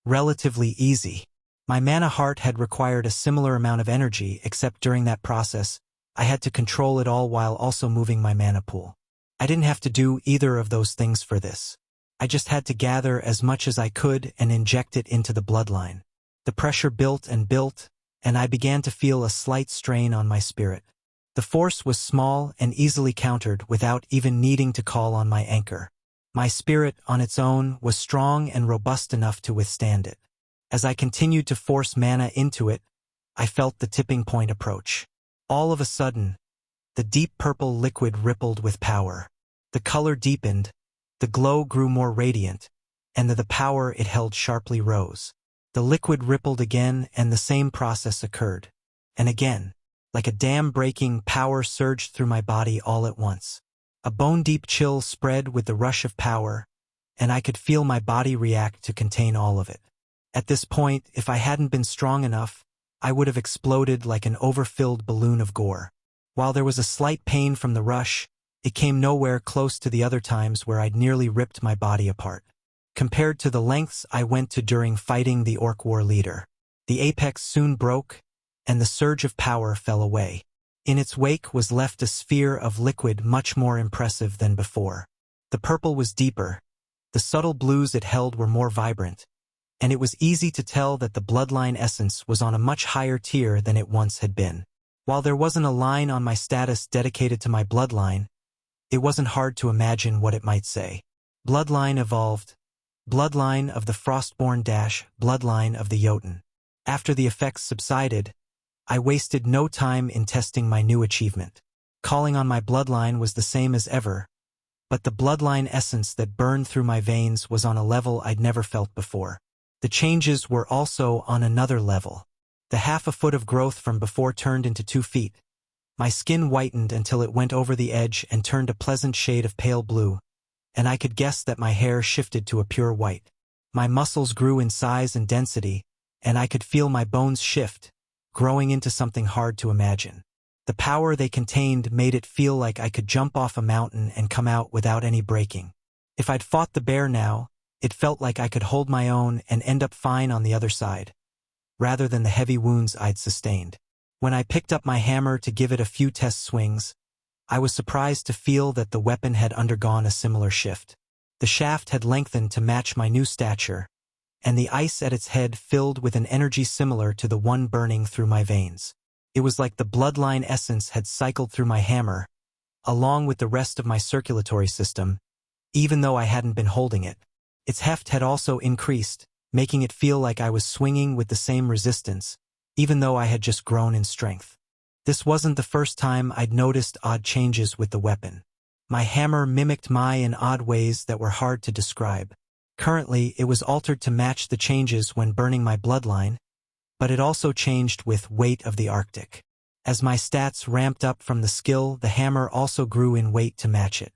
relatively easy. My mana heart had required a similar amount of energy, except during that process, I had to control it all while also moving my mana pool. I didn't have to do either of those things for this. I just had to gather as much as I could and inject it into the bloodline. The pressure built, and I began to feel a slight strain on my spirit. The force was small and easily countered without even needing to call on my anchor. My spirit, on its own, was strong and robust enough to withstand it. As I continued to force mana into it, I felt the tipping point approach. All of a sudden, the deep purple liquid rippled with power. The color deepened, the glow grew more radiant, and the power it held sharply rose. The liquid rippled again, and the same process occurred. And again, like a dam breaking, power surged through my body all at once. A bone-deep chill spread with the rush of power, and I could feel my body react to contain all of it. At this point, if I hadn't been strong enough, I would have exploded like an overfilled balloon of gore. While there was a slight pain from the rush, it came nowhere close to the other times where I'd nearly ripped my body apart. Compared to the lengths I went to during fighting the Orc War leader, the apex soon broke, and the surge of power fell away. In its wake was left a sphere of liquid much more impressive than before. The purple was deeper, the subtle blues it held were more vibrant, and it was easy to tell that the bloodline essence was on a much higher tier than it once had been. While there wasn't a line on my status dedicated to my bloodline, it wasn't hard to imagine what it might say. Bloodline evolved. Bloodline of the Frostborn - Bloodline of the Jotun. After the effects subsided, I wasted no time in testing my new achievement. Calling on my bloodline was the same as ever, but the bloodline essence that burned through my veins was on a level I'd never felt before. The changes were also on another level. The half a foot of growth from before turned into 2 feet. My skin whitened until it went over the edge and turned a pleasant shade of pale blue, and I could guess that my hair shifted to a pure white. My muscles grew in size and density, and I could feel my bones shift, growing into something hard to imagine. The power they contained made it feel like I could jump off a mountain and come out without any breaking. If I'd fought the bear now, it felt like I could hold my own and end up fine on the other side, rather than the heavy wounds I'd sustained. When I picked up my hammer to give it a few test swings, I was surprised to feel that the weapon had undergone a similar shift. The shaft had lengthened to match my new stature, and the ice at its head filled with an energy similar to the one burning through my veins. It was like the bloodline essence had cycled through my hammer, along with the rest of my circulatory system, even though I hadn't been holding it. Its heft had also increased, making it feel like I was swinging with the same resistance, even though I had just grown in strength. This wasn't the first time I'd noticed odd changes with the weapon. My hammer mimicked mine in odd ways that were hard to describe. Currently, it was altered to match the changes when burning my bloodline, but it also changed with weight of the Arctic. As my stats ramped up from the skill, the hammer also grew in weight to match it.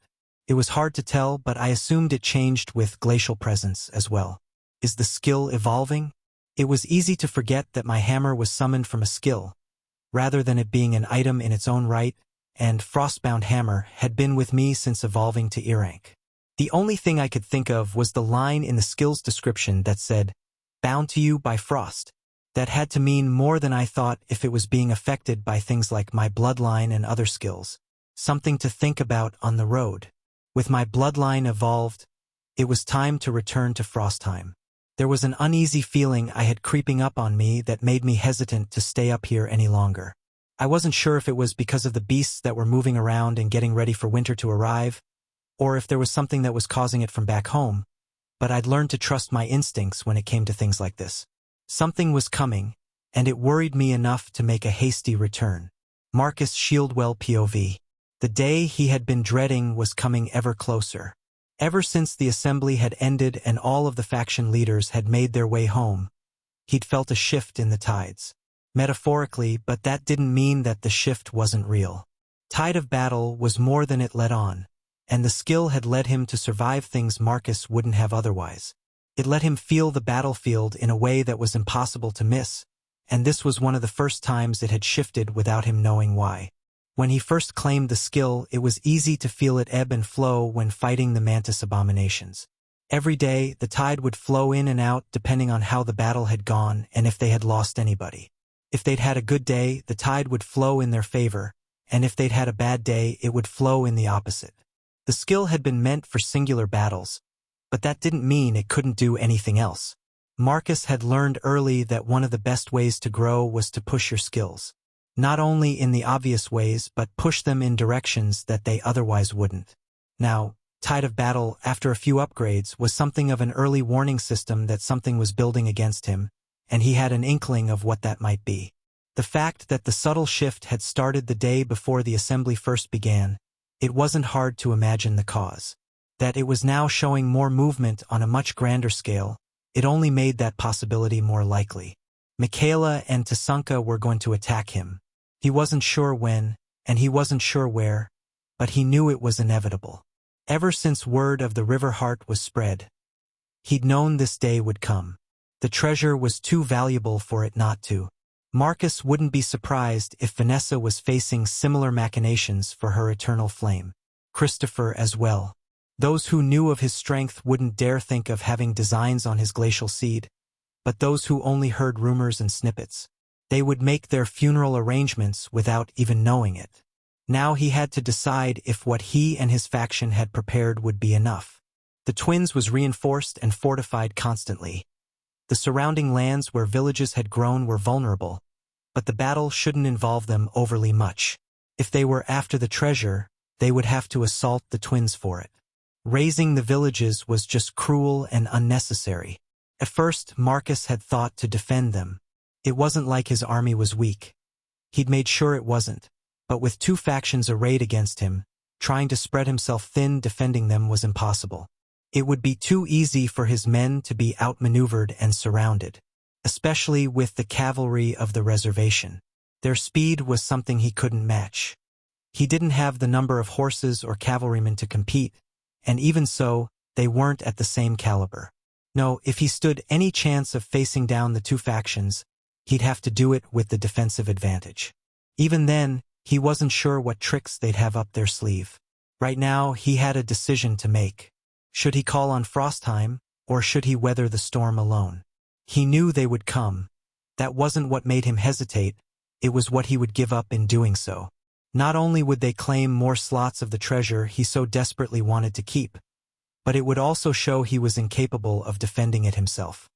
It was hard to tell, but I assumed it changed with glacial presence as well. Is the skill evolving? It was easy to forget that my hammer was summoned from a skill, rather than it being an item in its own right, and Frostbound hammer had been with me since evolving to E rank. The only thing I could think of was the line in the skill's description that said, "Bound to you by frost." That had to mean more than I thought if it was being affected by things like my bloodline and other skills. Something to think about on the road. With my bloodline evolved, it was time to return to Frostheim. There was an uneasy feeling I had creeping up on me that made me hesitant to stay up here any longer. I wasn't sure if it was because of the beasts that were moving around and getting ready for winter to arrive, or if there was something that was causing it from back home, but I'd learned to trust my instincts when it came to things like this. Something was coming, and it worried me enough to make a hasty return. Marcus Shieldwell POV. The day he had been dreading was coming ever closer. Ever since the assembly had ended and all of the faction leaders had made their way home, he'd felt a shift in the tides. Metaphorically, but that didn't mean that the shift wasn't real. Tide of battle was more than it let on, and the skill had led him to survive things Marcus wouldn't have otherwise. It let him feel the battlefield in a way that was impossible to miss, and this was one of the first times it had shifted without him knowing why. When he first claimed the skill, it was easy to feel it ebb and flow when fighting the mantis abominations. Every day, the tide would flow in and out depending on how the battle had gone and if they had lost anybody. If they'd had a good day, the tide would flow in their favor, and if they'd had a bad day, it would flow in the opposite. The skill had been meant for singular battles, but that didn't mean it couldn't do anything else. Marcus had learned early that one of the best ways to grow was to push your skills. Not only in the obvious ways, but push them in directions that they otherwise wouldn't. Now, Tide of Battle, after a few upgrades, was something of an early warning system that something was building against him, and he had an inkling of what that might be. The fact that the subtle shift had started the day before the assembly first began, it wasn't hard to imagine the cause. That it was now showing more movement on a much grander scale, it only made that possibility more likely. Michaela and Tasunka were going to attack him. He wasn't sure when, and he wasn't sure where, but he knew it was inevitable. Ever since word of the River Heart was spread, he'd known this day would come. The treasure was too valuable for it not to. Marcus wouldn't be surprised if Vanessa was facing similar machinations for her eternal flame. Christopher as well. Those who knew of his strength wouldn't dare think of having designs on his glacial seed, but those who only heard rumors and snippets, they would make their funeral arrangements without even knowing it. Now he had to decide if what he and his faction had prepared would be enough. The Twins was reinforced and fortified constantly. The surrounding lands where villages had grown were vulnerable, but the battle shouldn't involve them overly much. If they were after the treasure, they would have to assault the Twins for it. Raising the villages was just cruel and unnecessary. At first, Marcus had thought to defend them. It wasn't like his army was weak. He'd made sure it wasn't, but with two factions arrayed against him, trying to spread himself thin defending them was impossible. It would be too easy for his men to be outmaneuvered and surrounded. especially with the cavalry of the reservation. Their speed was something he couldn't match. He didn't have the number of horses or cavalrymen to compete, and even so, they weren't at the same caliber. No, if he stood any chance of facing down the two factions, he'd have to do it with the defensive advantage. Even then, he wasn't sure what tricks they'd have up their sleeve. Right now, he had a decision to make. Should he call on Frostheim, or should he weather the storm alone? He knew they would come. That wasn't what made him hesitate, it was what he would give up in doing so. Not only would they claim more slots of the treasure he so desperately wanted to keep, but it would also show he was incapable of defending it himself.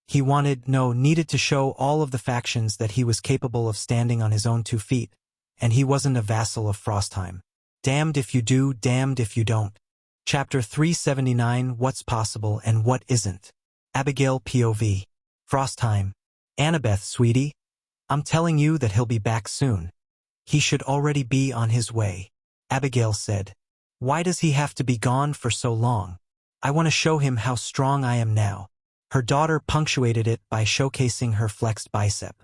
He needed to show all of the factions that he was capable of standing on his own 2 feet, and he wasn't a vassal of Frostheim. Damned if you do, damned if you don't. Chapter 379, What's Possible and What Isn't. Abigail POV. Frostheim. Annabeth, sweetie. I'm telling you that he'll be back soon. He should already be on his way. Abigail said. Why does he have to be gone for so long? I want to show him how strong I am now. Her daughter punctuated it by showcasing her flexed bicep.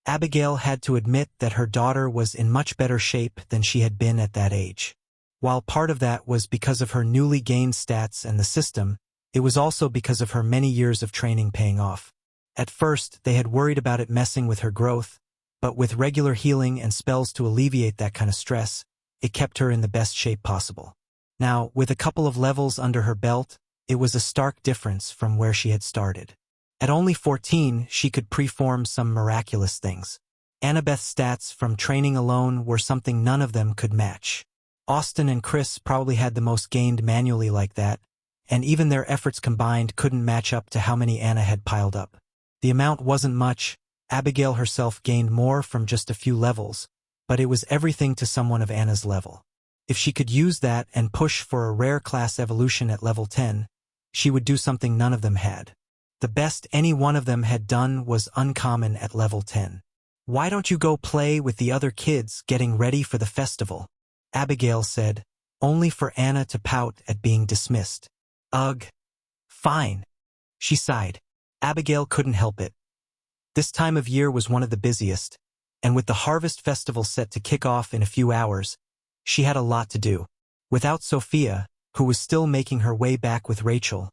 Abigail had to admit that her daughter was in much better shape than she had been at that age. While part of that was because of her newly gained stats and the system, it was also because of her many years of training paying off. At first, they had worried about it messing with her growth, but with regular healing and spells to alleviate that kind of stress, it kept her in the best shape possible. Now, with a couple of levels under her belt, it was a stark difference from where she had started. At only 14, she could perform some miraculous things. Annabeth's stats from training alone were something none of them could match. Austin and Chris probably had the most gained manually like that, and even their efforts combined couldn't match up to how many Anna had piled up. The amount wasn't much. Abigail herself gained more from just a few levels, but it was everything to someone of Anna's level. If she could use that and push for a rare class evolution at level 10, she would do something none of them had. The best any one of them had done was uncommon at level 10. Why don't you go play with the other kids getting ready for the festival? Abigail said, only for Anna to pout at being dismissed. Ugh. Fine. She sighed. Abigail couldn't help it. This time of year was one of the busiest, and with the Harvest Festival set to kick off in a few hours, she had a lot to do. Without Sophia, who was still making her way back with Rachel,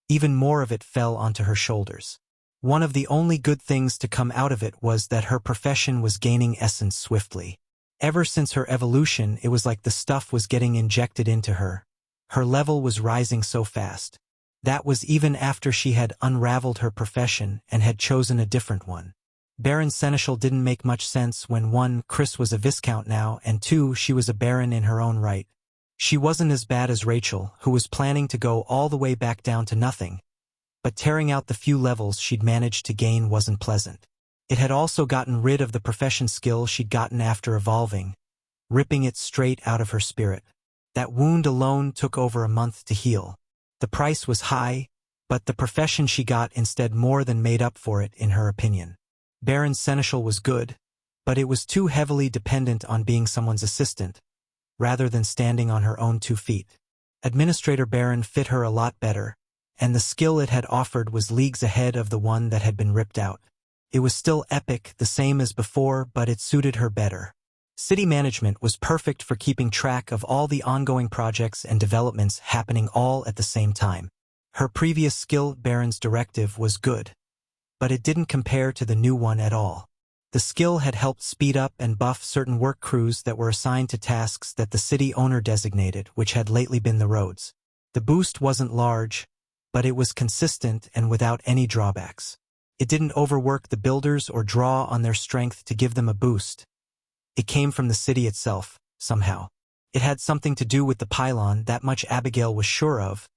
even more of it fell onto her shoulders. One of the only good things to come out of it was that her profession was gaining essence swiftly. Ever since her evolution, it was like the stuff was getting injected into her. Her level was rising so fast. That was even after she had unraveled her profession and had chosen a different one. Baron Seneschal didn't make much sense when 1, Chris was a viscount now, and 2, she was a baron in her own right. She wasn't as bad as Rachel, who was planning to go all the way back down to nothing, but tearing out the few levels she'd managed to gain wasn't pleasant. It had also gotten rid of the profession skill she'd gotten after evolving, ripping it straight out of her spirit. That wound alone took over a month to heal. The price was high, but the profession she got instead more than made up for it in her opinion. Baron Seneschal was good, but it was too heavily dependent on being someone's assistant, rather than standing on her own 2 feet. Administrator Baron fit her a lot better, and the skill it had offered was leagues ahead of the one that had been ripped out. It was still epic, the same as before, but it suited her better. City management was perfect for keeping track of all the ongoing projects and developments happening all at the same time. Her previous skill, Baron's Directive, was good, but it didn't compare to the new one at all. The skill had helped speed up and buff certain work crews that were assigned to tasks that the city owner designated, which had lately been the roads. The boost wasn't large, but it was consistent and without any drawbacks. It didn't overwork the builders or draw on their strength to give them a boost. It came from the city itself, somehow. It had something to do with the pylon, that much Abigail was sure of,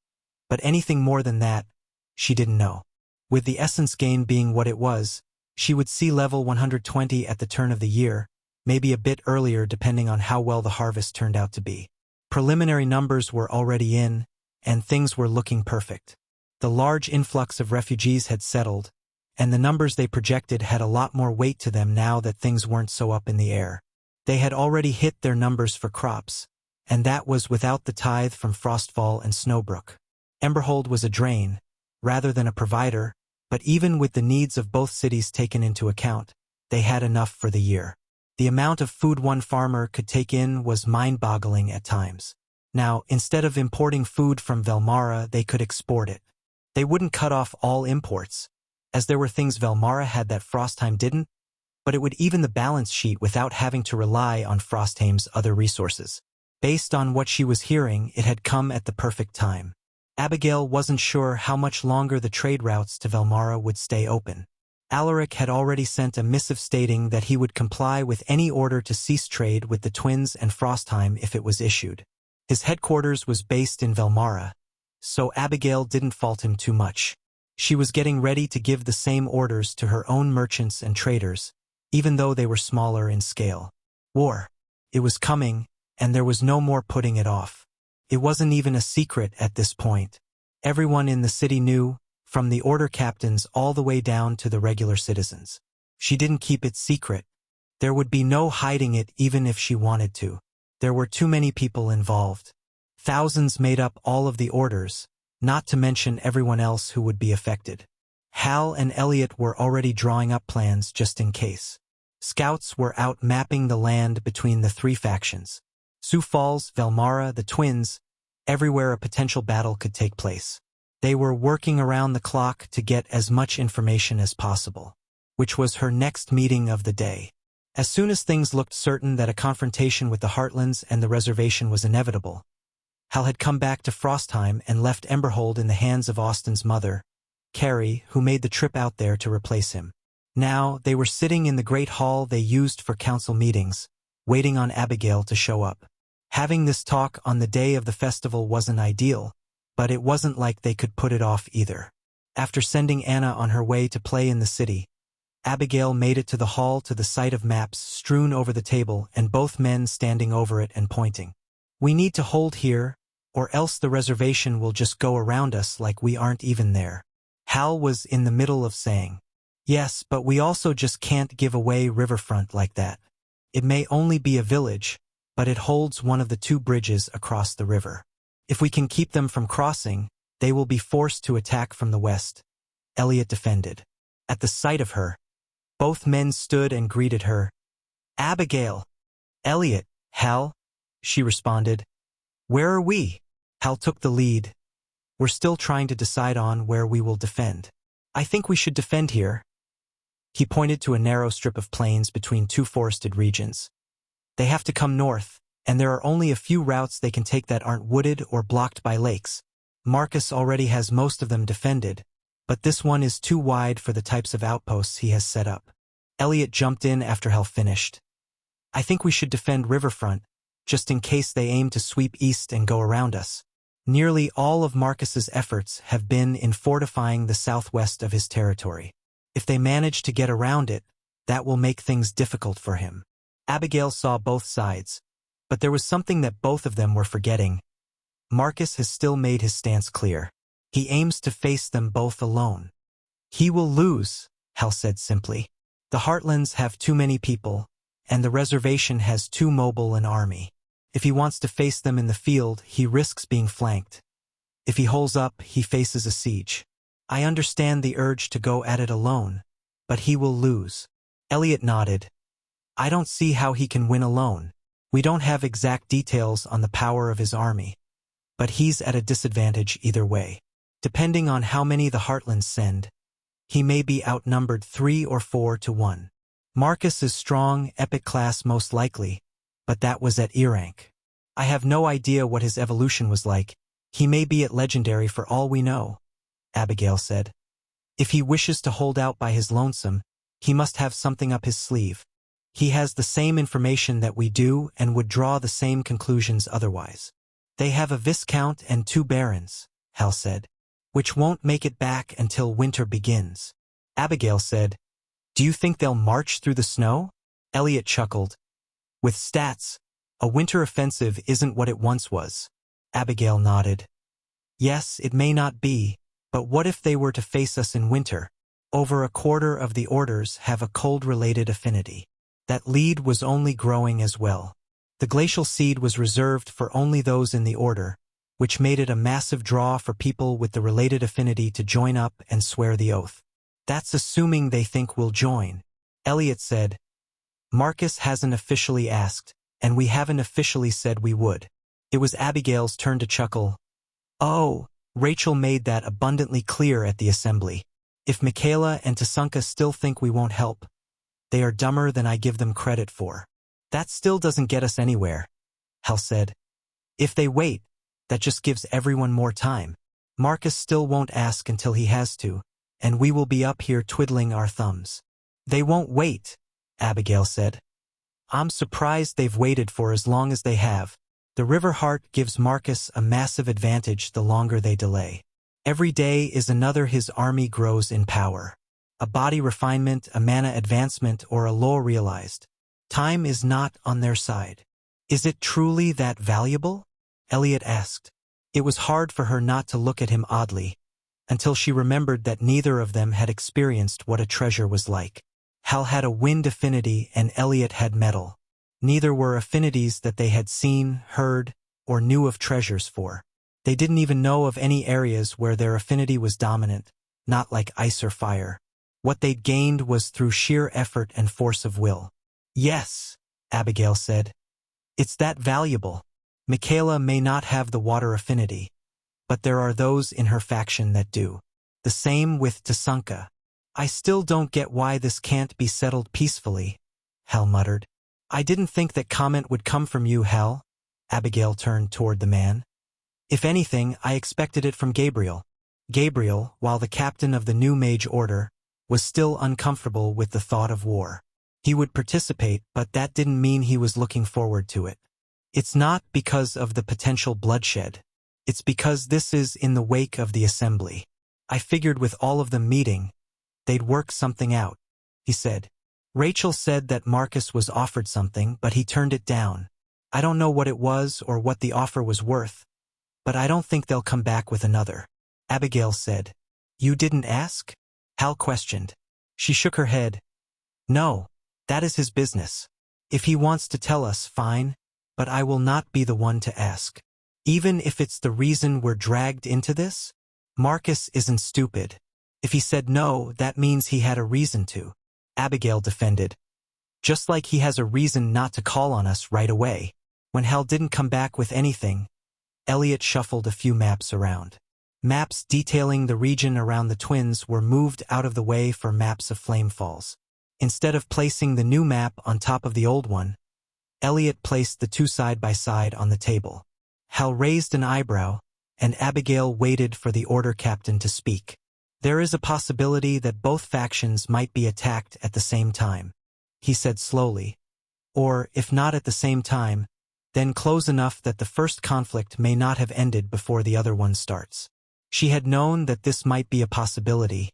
but anything more than that, she didn't know. With the essence gain being what it was, she would see level 120 at the turn of the year, maybe a bit earlier depending on how well the harvest turned out to be. Preliminary numbers were already in, and things were looking perfect. The large influx of refugees had settled, and the numbers they projected had a lot more weight to them now that things weren't so up in the air. They had already hit their numbers for crops, and that was without the tithe from Frostfall and Snowbrook. Emberhold was a drain, rather than a provider, But even with the needs of both cities taken into account, they had enough for the year. The amount of food one farmer could take in was mind-boggling at times. Now, instead of importing food from Velmara, they could export it. They wouldn't cut off all imports, as there were things Velmara had that Frostheim didn't, but it would even the balance sheet without having to rely on Frostheim's other resources. Based on what she was hearing, it had come at the perfect time. Abigail wasn't sure how much longer the trade routes to Velmara would stay open. Alaric had already sent a missive stating that he would comply with any order to cease trade with the twins and Frostheim if it was issued. His headquarters was based in Velmara, so Abigail didn't fault him too much. She was getting ready to give the same orders to her own merchants and traders, even though they were smaller in scale. War. It was coming, and there was no more putting it off. It wasn't even a secret at this point. Everyone in the city knew, from the order captains all the way down to the regular citizens. She didn't keep it secret. There would be no hiding it even if she wanted to. There were too many people involved. Thousands made up all of the orders, not to mention everyone else who would be affected. Hal and Elliot were already drawing up plans just in case. Scouts were out mapping the land between the three factions. Sioux Falls, Velmara, the twins, everywhere a potential battle could take place. They were working around the clock to get as much information as possible, which was her next meeting of the day. As soon as things looked certain that a confrontation with the Heartlands and the reservation was inevitable, Hal had come back to Frostheim and left Emberhold in the hands of Austin's mother, Carrie, who made the trip out there to replace him. Now, they were sitting in the great hall they used for council meetings, waiting on Abigail to show up. Having this talk on the day of the festival wasn't ideal, but it wasn't like they could put it off either. After sending Anna on her way to play in the city, Abigail made it to the hall to the sight of maps strewn over the table and both men standing over it and pointing. "We need to hold here, or else the reservation will just go around us like we aren't even there." Hal was in the middle of saying, "Yes, but we also just can't give away Riverfront like that. It may only be a village, but it holds one of the two bridges across the river. If we can keep them from crossing, they will be forced to attack from the west," Elliot defended. At the sight of her, both men stood and greeted her. "Abigail." "Elliot." "Hal," she responded. "Where are we?" Hal took the lead. "We're still trying to decide on where we will defend. I think we should defend here." He pointed to a narrow strip of plains between two forested regions. "They have to come north, and there are only a few routes they can take that aren't wooded or blocked by lakes. Marcus already has most of them defended, but this one is too wide for the types of outposts he has set up." Elliot jumped in after Hal finished. "I think we should defend Riverfront, just in case they aim to sweep east and go around us. Nearly all of Marcus's efforts have been in fortifying the southwest of his territory. If they manage to get around it, that will make things difficult for him." Abigail saw both sides, but there was something that both of them were forgetting. Marcus has still made his stance clear. He aims to face them both alone. "He will lose," Hal said simply. "The Heartlands have too many people, and the reservation has too mobile an army. If he wants to face them in the field, he risks being flanked. If he holds up, he faces a siege. I understand the urge to go at it alone, but he will lose." Elliot nodded. "I don't see how he can win alone. We don't have exact details on the power of his army, but he's at a disadvantage either way. Depending on how many the Heartlands send, he may be outnumbered 3 or 4 to 1. Marcus is strong, epic class most likely, but that was at E rank. I have no idea what his evolution was like. He may be at legendary for all we know," Abigail said. "If he wishes to hold out by his lonesome, he must have something up his sleeve. He has the same information that we do and would draw the same conclusions otherwise." "They have a viscount and 2 barons," Hal said, "which won't make it back until winter begins." Abigail said, "Do you think they'll march through the snow?" Elliot chuckled. "With stats, a winter offensive isn't what it once was." Abigail nodded. "Yes, it may not be, but what if they were to face us in winter? Over a quarter of the orders have a cold-related affinity. That lead was only growing as well. The glacial seed was reserved for only those in the order, which made it a massive draw for people with the related affinity to join up and swear the oath. That's assuming they think we'll join. Elliot said, Marcus hasn't officially asked, and we haven't officially said we would. It was Abigail's turn to chuckle. Oh, Rachel made that abundantly clear at the assembly. If Michaela and Tasunka still think we won't help, they are dumber than I give them credit for. That still doesn't get us anywhere, Hal said. If they wait, that just gives everyone more time. Marcus still won't ask until he has to, and we will be up here twiddling our thumbs. They won't wait, Abigail said. I'm surprised they've waited for as long as they have. The River Heart gives Marcus a massive advantage the longer they delay. Every day is another his army grows in power. A body refinement, a mana advancement, or a lore realized. Time is not on their side. Is it truly that valuable? Elliot asked. It was hard for her not to look at him oddly, until she remembered that neither of them had experienced what a treasure was like. Hal had a wind affinity and Elliot had metal. Neither were affinities that they had seen, heard, or knew of treasures for. They didn't even know of any areas where their affinity was dominant, not like ice or fire. What they'd gained was through sheer effort and force of will. Yes, Abigail said. It's that valuable. Michaela may not have the water affinity, but there are those in her faction that do. The same with Tasunka. I still don't get why this can't be settled peacefully, Hal muttered. I didn't think that comment would come from you, Hal. Abigail turned toward the man. If anything, I expected it from Gabriel. Gabriel, while the captain of the new mage order, was still uncomfortable with the thought of war. He would participate, but that didn't mean he was looking forward to it. It's not because of the potential bloodshed. It's because this is in the wake of the assembly. I figured with all of them meeting, they'd work something out, he said. Rachel said that Marcus was offered something, but he turned it down. I don't know what it was or what the offer was worth, but I don't think they'll come back with another. Abigail said. You didn't ask? Hal questioned. She shook her head. No, that is his business. If he wants to tell us, fine, but I will not be the one to ask. Even if it's the reason we're dragged into this? Marcus isn't stupid. If he said no, that means he had a reason to. Abigail defended. Just like he has a reason not to call on us right away. When Hal didn't come back with anything, Elliot shuffled a few maps around. Maps detailing the region around the twins were moved out of the way for maps of flame falls. Instead of placing the new map on top of the old one, Elliot placed the two side by side on the table. Hal raised an eyebrow, and Abigail waited for the order captain to speak. There is a possibility that both factions might be attacked at the same time, he said slowly. Or, if not at the same time, then close enough that the first conflict may not have ended before the other one starts. She had known that this might be a possibility,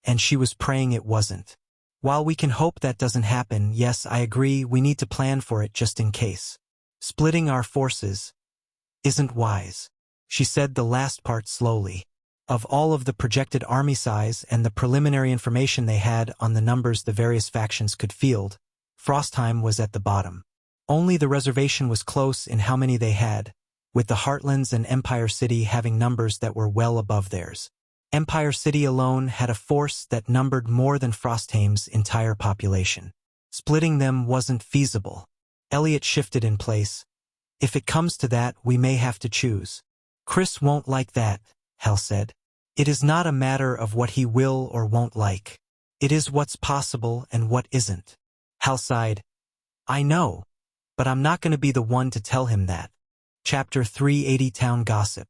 and she was praying it wasn't. While we can hope that doesn't happen, yes, I agree, we need to plan for it just in case. Splitting our forces isn't wise. She said the last part slowly. Of all of the projected army size and the preliminary information they had on the numbers the various factions could field, Frostheim was at the bottom. Only the reservation was close in how many they had, with the Heartlands and Empire City having numbers that were well above theirs. Empire City alone had a force that numbered more than Frostheim's entire population. Splitting them wasn't feasible. Elliot shifted in place. If it comes to that, we may have to choose. Chris won't like that, Hal said. It is not a matter of what he will or won't like. It is what's possible and what isn't. Hal sighed. I know, but I'm not going to be the one to tell him that. Chapter 380 Town Gossip.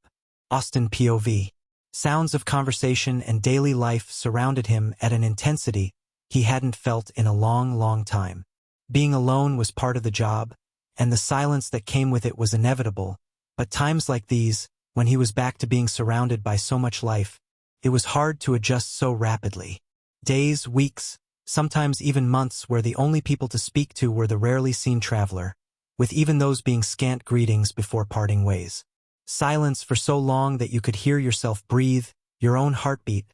Austin POV. Sounds of conversation and daily life surrounded him at an intensity he hadn't felt in a long, long time. Being alone was part of the job, and the silence that came with it was inevitable, but times like these, when he was back to being surrounded by so much life, it was hard to adjust so rapidly. Days, weeks, sometimes even months where the only people to speak to were the rarely seen traveler, with even those being scant greetings before parting ways. Silence for so long that you could hear yourself breathe, your own heartbeat,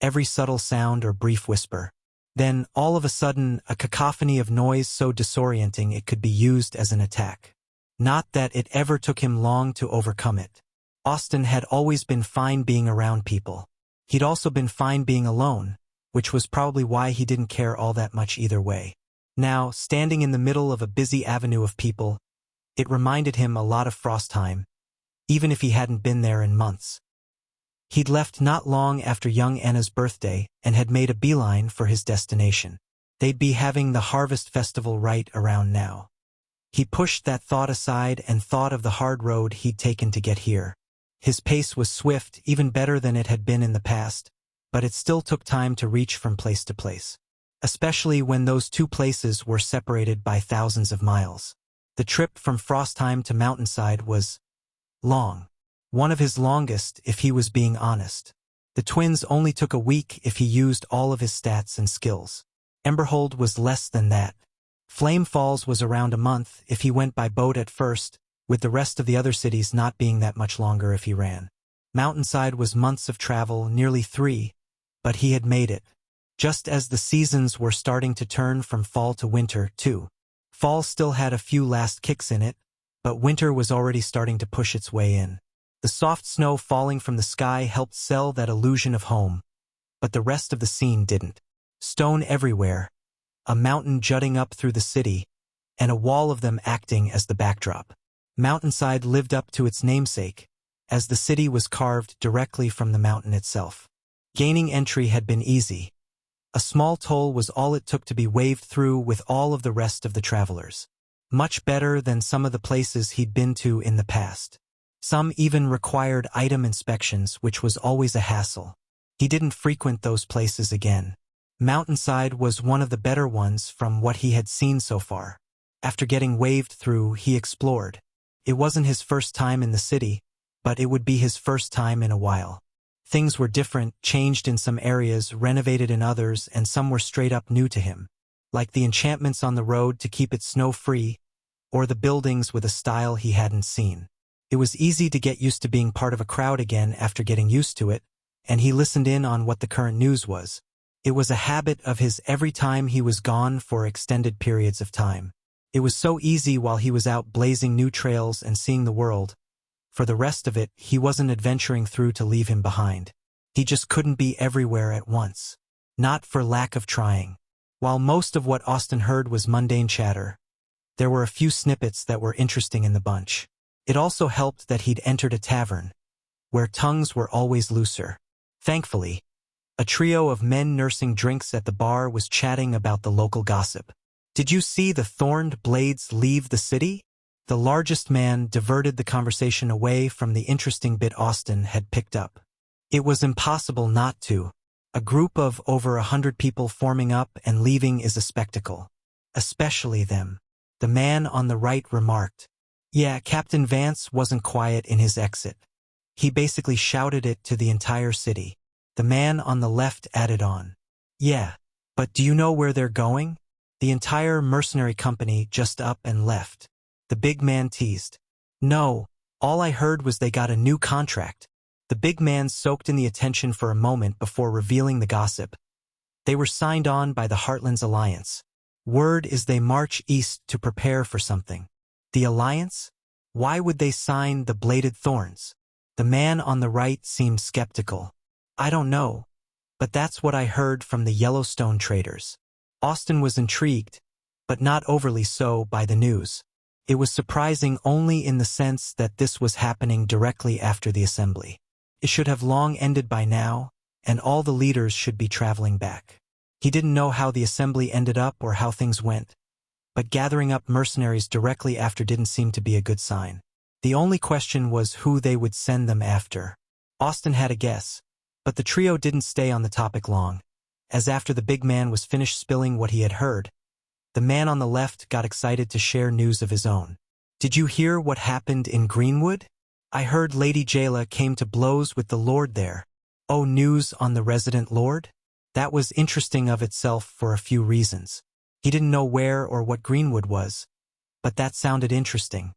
every subtle sound or brief whisper. Then, all of a sudden, a cacophony of noise so disorienting it could be used as an attack. Not that it ever took him long to overcome it. Austin had always been fine being around people. He'd also been fine being alone, which was probably why he didn't care all that much either way. Now, standing in the middle of a busy avenue of people, it reminded him a lot of Frostheim, even if he hadn't been there in months. He'd left not long after young Anna's birthday and had made a beeline for his destination. They'd be having the harvest festival right around now. He pushed that thought aside and thought of the hard road he'd taken to get here. His pace was swift, even better than it had been in the past, but it still took time to reach from place to place, especially when those two places were separated by thousands of miles. The trip from Frostheim to Mountainside was long. One of his longest, if he was being honest. The twins only took a week if he used all of his stats and skills. Emberhold was less than that. Flame Falls was around a month if he went by boat at first, with the rest of the other cities not being that much longer if he ran. Mountainside was months of travel, nearly 3, but he had made it. Just as the seasons were starting to turn from fall to winter, too. Fall still had a few last kicks in it, but winter was already starting to push its way in. The soft snow falling from the sky helped sell that illusion of home, but the rest of the scene didn't. Stone everywhere, a mountain jutting up through the city, and a wall of them acting as the backdrop. Mountainside lived up to its namesake, as the city was carved directly from the mountain itself. Gaining entry had been easy. A small toll was all it took to be waved through with all of the rest of the travelers. Much better than some of the places he'd been to in the past. Some even required item inspections, which was always a hassle. He didn't frequent those places again. Mountainside was one of the better ones from what he had seen so far. After getting waved through, he explored. It wasn't his first time in the city, but it would be his first time in a while. Things were different, changed in some areas, renovated in others, and some were straight up new to him. Like the enchantments on the road to keep it snow-free, or the buildings with a style he hadn't seen. It was easy to get used to being part of a crowd again after getting used to it, and he listened in on what the current news was. It was a habit of his every time he was gone for extended periods of time. It was so easy while he was out blazing new trails and seeing the world. For the rest of it, he wasn't adventuring through to leave him behind. He just couldn't be everywhere at once. Not for lack of trying. While most of what Austin heard was mundane chatter, there were a few snippets that were interesting in the bunch. It also helped that he'd entered a tavern, where tongues were always looser. Thankfully, a trio of men nursing drinks at the bar was chatting about the local gossip. "Did you see the thorned blades leave the city?" The largest man diverted the conversation away from the interesting bit Austin had picked up. It was impossible not to. A group of over 100 people forming up and leaving is a spectacle. Especially them. The man on the right remarked. Yeah, Captain Vance wasn't quiet in his exit. He basically shouted it to the entire city. The man on the left added on. Yeah, but do you know where they're going? The entire mercenary company just up and left. The big man teased. No, all I heard was they got a new contract. The big man soaked in the attention for a moment before revealing the gossip. They were signed on by the Heartlands Alliance. Word is they march east to prepare for something. The Alliance? Why would they sign the Bladed Thorns? The man on the right seemed skeptical. I don't know, but that's what I heard from the Yellowstone traders. Austin was intrigued, but not overly so by the news. It was surprising only in the sense that this was happening directly after the assembly. It should have long ended by now, and all the leaders should be traveling back. He didn't know how the assembly ended up or how things went, but gathering up mercenaries directly after didn't seem to be a good sign. The only question was who they would send them after. Austin had a guess, but the trio didn't stay on the topic long, as after the big man was finished spilling what he had heard, the man on the left got excited to share news of his own. Did you hear what happened in Greenwood? I heard Lady Jayla came to blows with the Lord there. Oh, news on the resident Lord? That was interesting of itself for a few reasons. He didn't know where or what Greenwood was, but that sounded interesting.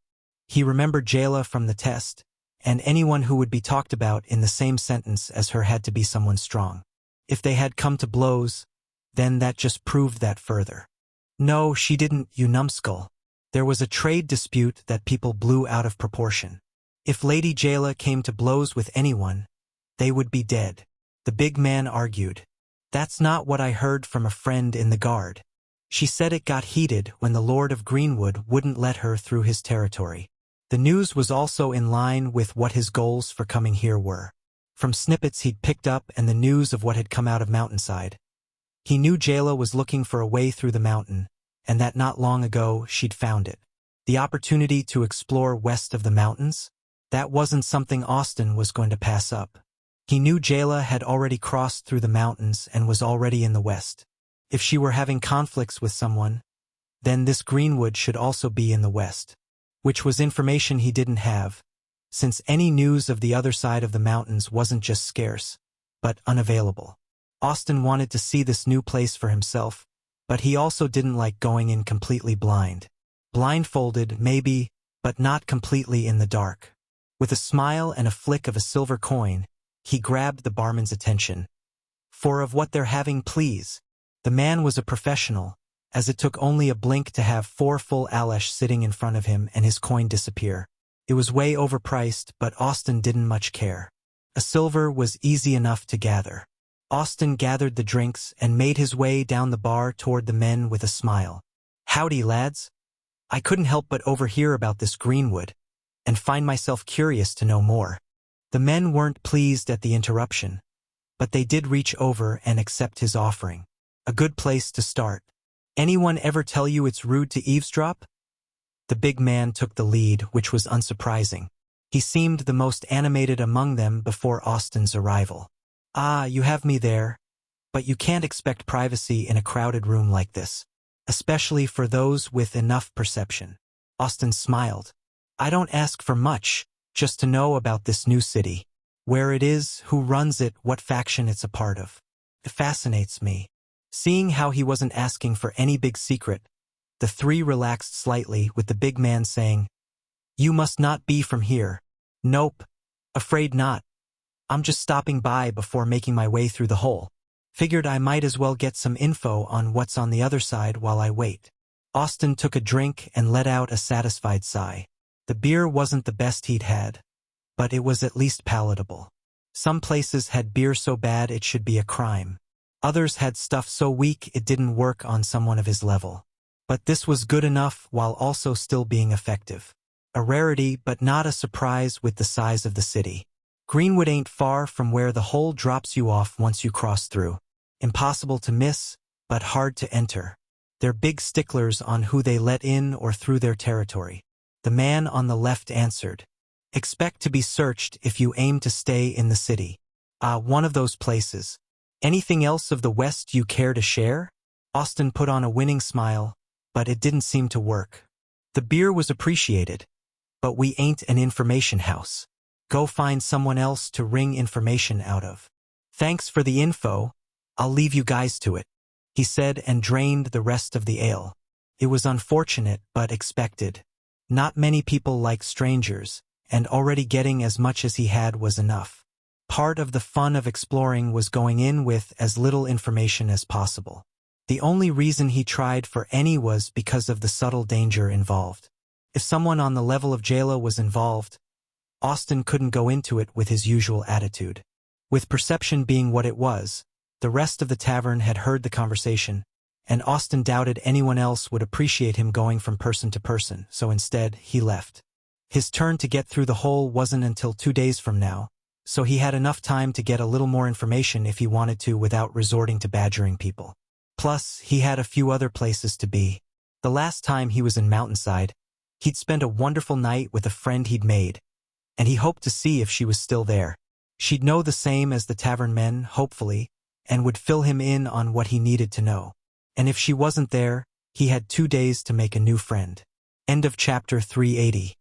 He remembered Jayla from the test, and anyone who would be talked about in the same sentence as her had to be someone strong. If they had come to blows, then that just proved that further. No, she didn't, you numbskull. There was a trade dispute that people blew out of proportion. If Lady Jayla came to blows with anyone, they would be dead. The big man argued. That's not what I heard from a friend in the guard. She said it got heated when the Lord of Greenwood wouldn't let her through his territory. The news was also in line with what his goals for coming here were. From snippets he'd picked up and the news of what had come out of Mountainside. He knew Jayla was looking for a way through the mountain, and that not long ago she'd found it. The opportunity to explore west of the mountains? That wasn't something Austin was going to pass up. He knew Jayla had already crossed through the mountains and was already in the west. If she were having conflicts with someone, then this Greenwood should also be in the west. Which was information he didn't have, since any news of the other side of the mountains wasn't just scarce, but unavailable. Austin wanted to see this new place for himself, but he also didn't like going in completely blind. Blindfolded, maybe, but not completely in the dark. With a smile and a flick of a silver coin, he grabbed the barman's attention. "For of what they're having, please." The man was a professional, as it took only a blink to have 4 full Alesh sitting in front of him and his coin disappear. It was way overpriced, but Austin didn't much care. A silver was easy enough to gather. Austin gathered the drinks and made his way down the bar toward the men with a smile. "Howdy, lads. I couldn't help but overhear about this Greenwood, and find myself curious to know more." The men weren't pleased at the interruption, but they did reach over and accept his offering. A good place to start. "Anyone ever tell you it's rude to eavesdrop?" The big man took the lead, which was unsurprising. He seemed the most animated among them before Austin's arrival. "Ah, you have me there. But you can't expect privacy in a crowded room like this, especially for those with enough perception." Austin smiled. "I don't ask for much, just to know about this new city. Where it is, who runs it, what faction it's a part of. It fascinates me." Seeing how he wasn't asking for any big secret, the 3 relaxed slightly, with the big man saying, "You must not be from here." "Nope. Afraid not. I'm just stopping by before making my way through the hole. Figured I might as well get some info on what's on the other side while I wait." Austin took a drink and let out a satisfied sigh. The beer wasn't the best he'd had, but it was at least palatable. Some places had beer so bad it should be a crime. Others had stuff so weak it didn't work on someone of his level. But this was good enough while also still being effective. A rarity, but not a surprise with the size of the city. Greenwood ain't far from where the hole drops you off once you cross through. Impossible to miss, but hard to enter. They're big sticklers on who they let in or through their territory. The man on the left answered, "Expect to be searched if you aim to stay in the city." One of those places. "Anything else of the West you care to share?" Austin put on a winning smile, but it didn't seem to work. "The beer was appreciated, but we ain't an information house. Go find someone else to wring information out of." "Thanks for the info. I'll leave you guys to it," he said and drained the rest of the ale. It was unfortunate but expected. Not many people like strangers, and already getting as much as he had was enough. Part of the fun of exploring was going in with as little information as possible. The only reason he tried for any was because of the subtle danger involved. If someone on the level of Jayla was involved, Austin couldn't go into it with his usual attitude. With perception being what it was, the rest of the tavern had heard the conversation, and Austin doubted anyone else would appreciate him going from person to person, so instead, he left. His turn to get through the hole wasn't until 2 days from now, so he had enough time to get a little more information if he wanted to without resorting to badgering people. Plus, he had a few other places to be. The last time he was in Mountainside, he'd spent a wonderful night with a friend he'd made, and he hoped to see if she was still there. She'd know the same as the tavern men, hopefully, and would fill him in on what he needed to know. And if she wasn't there, he had 2 days to make a new friend. End of chapter 380.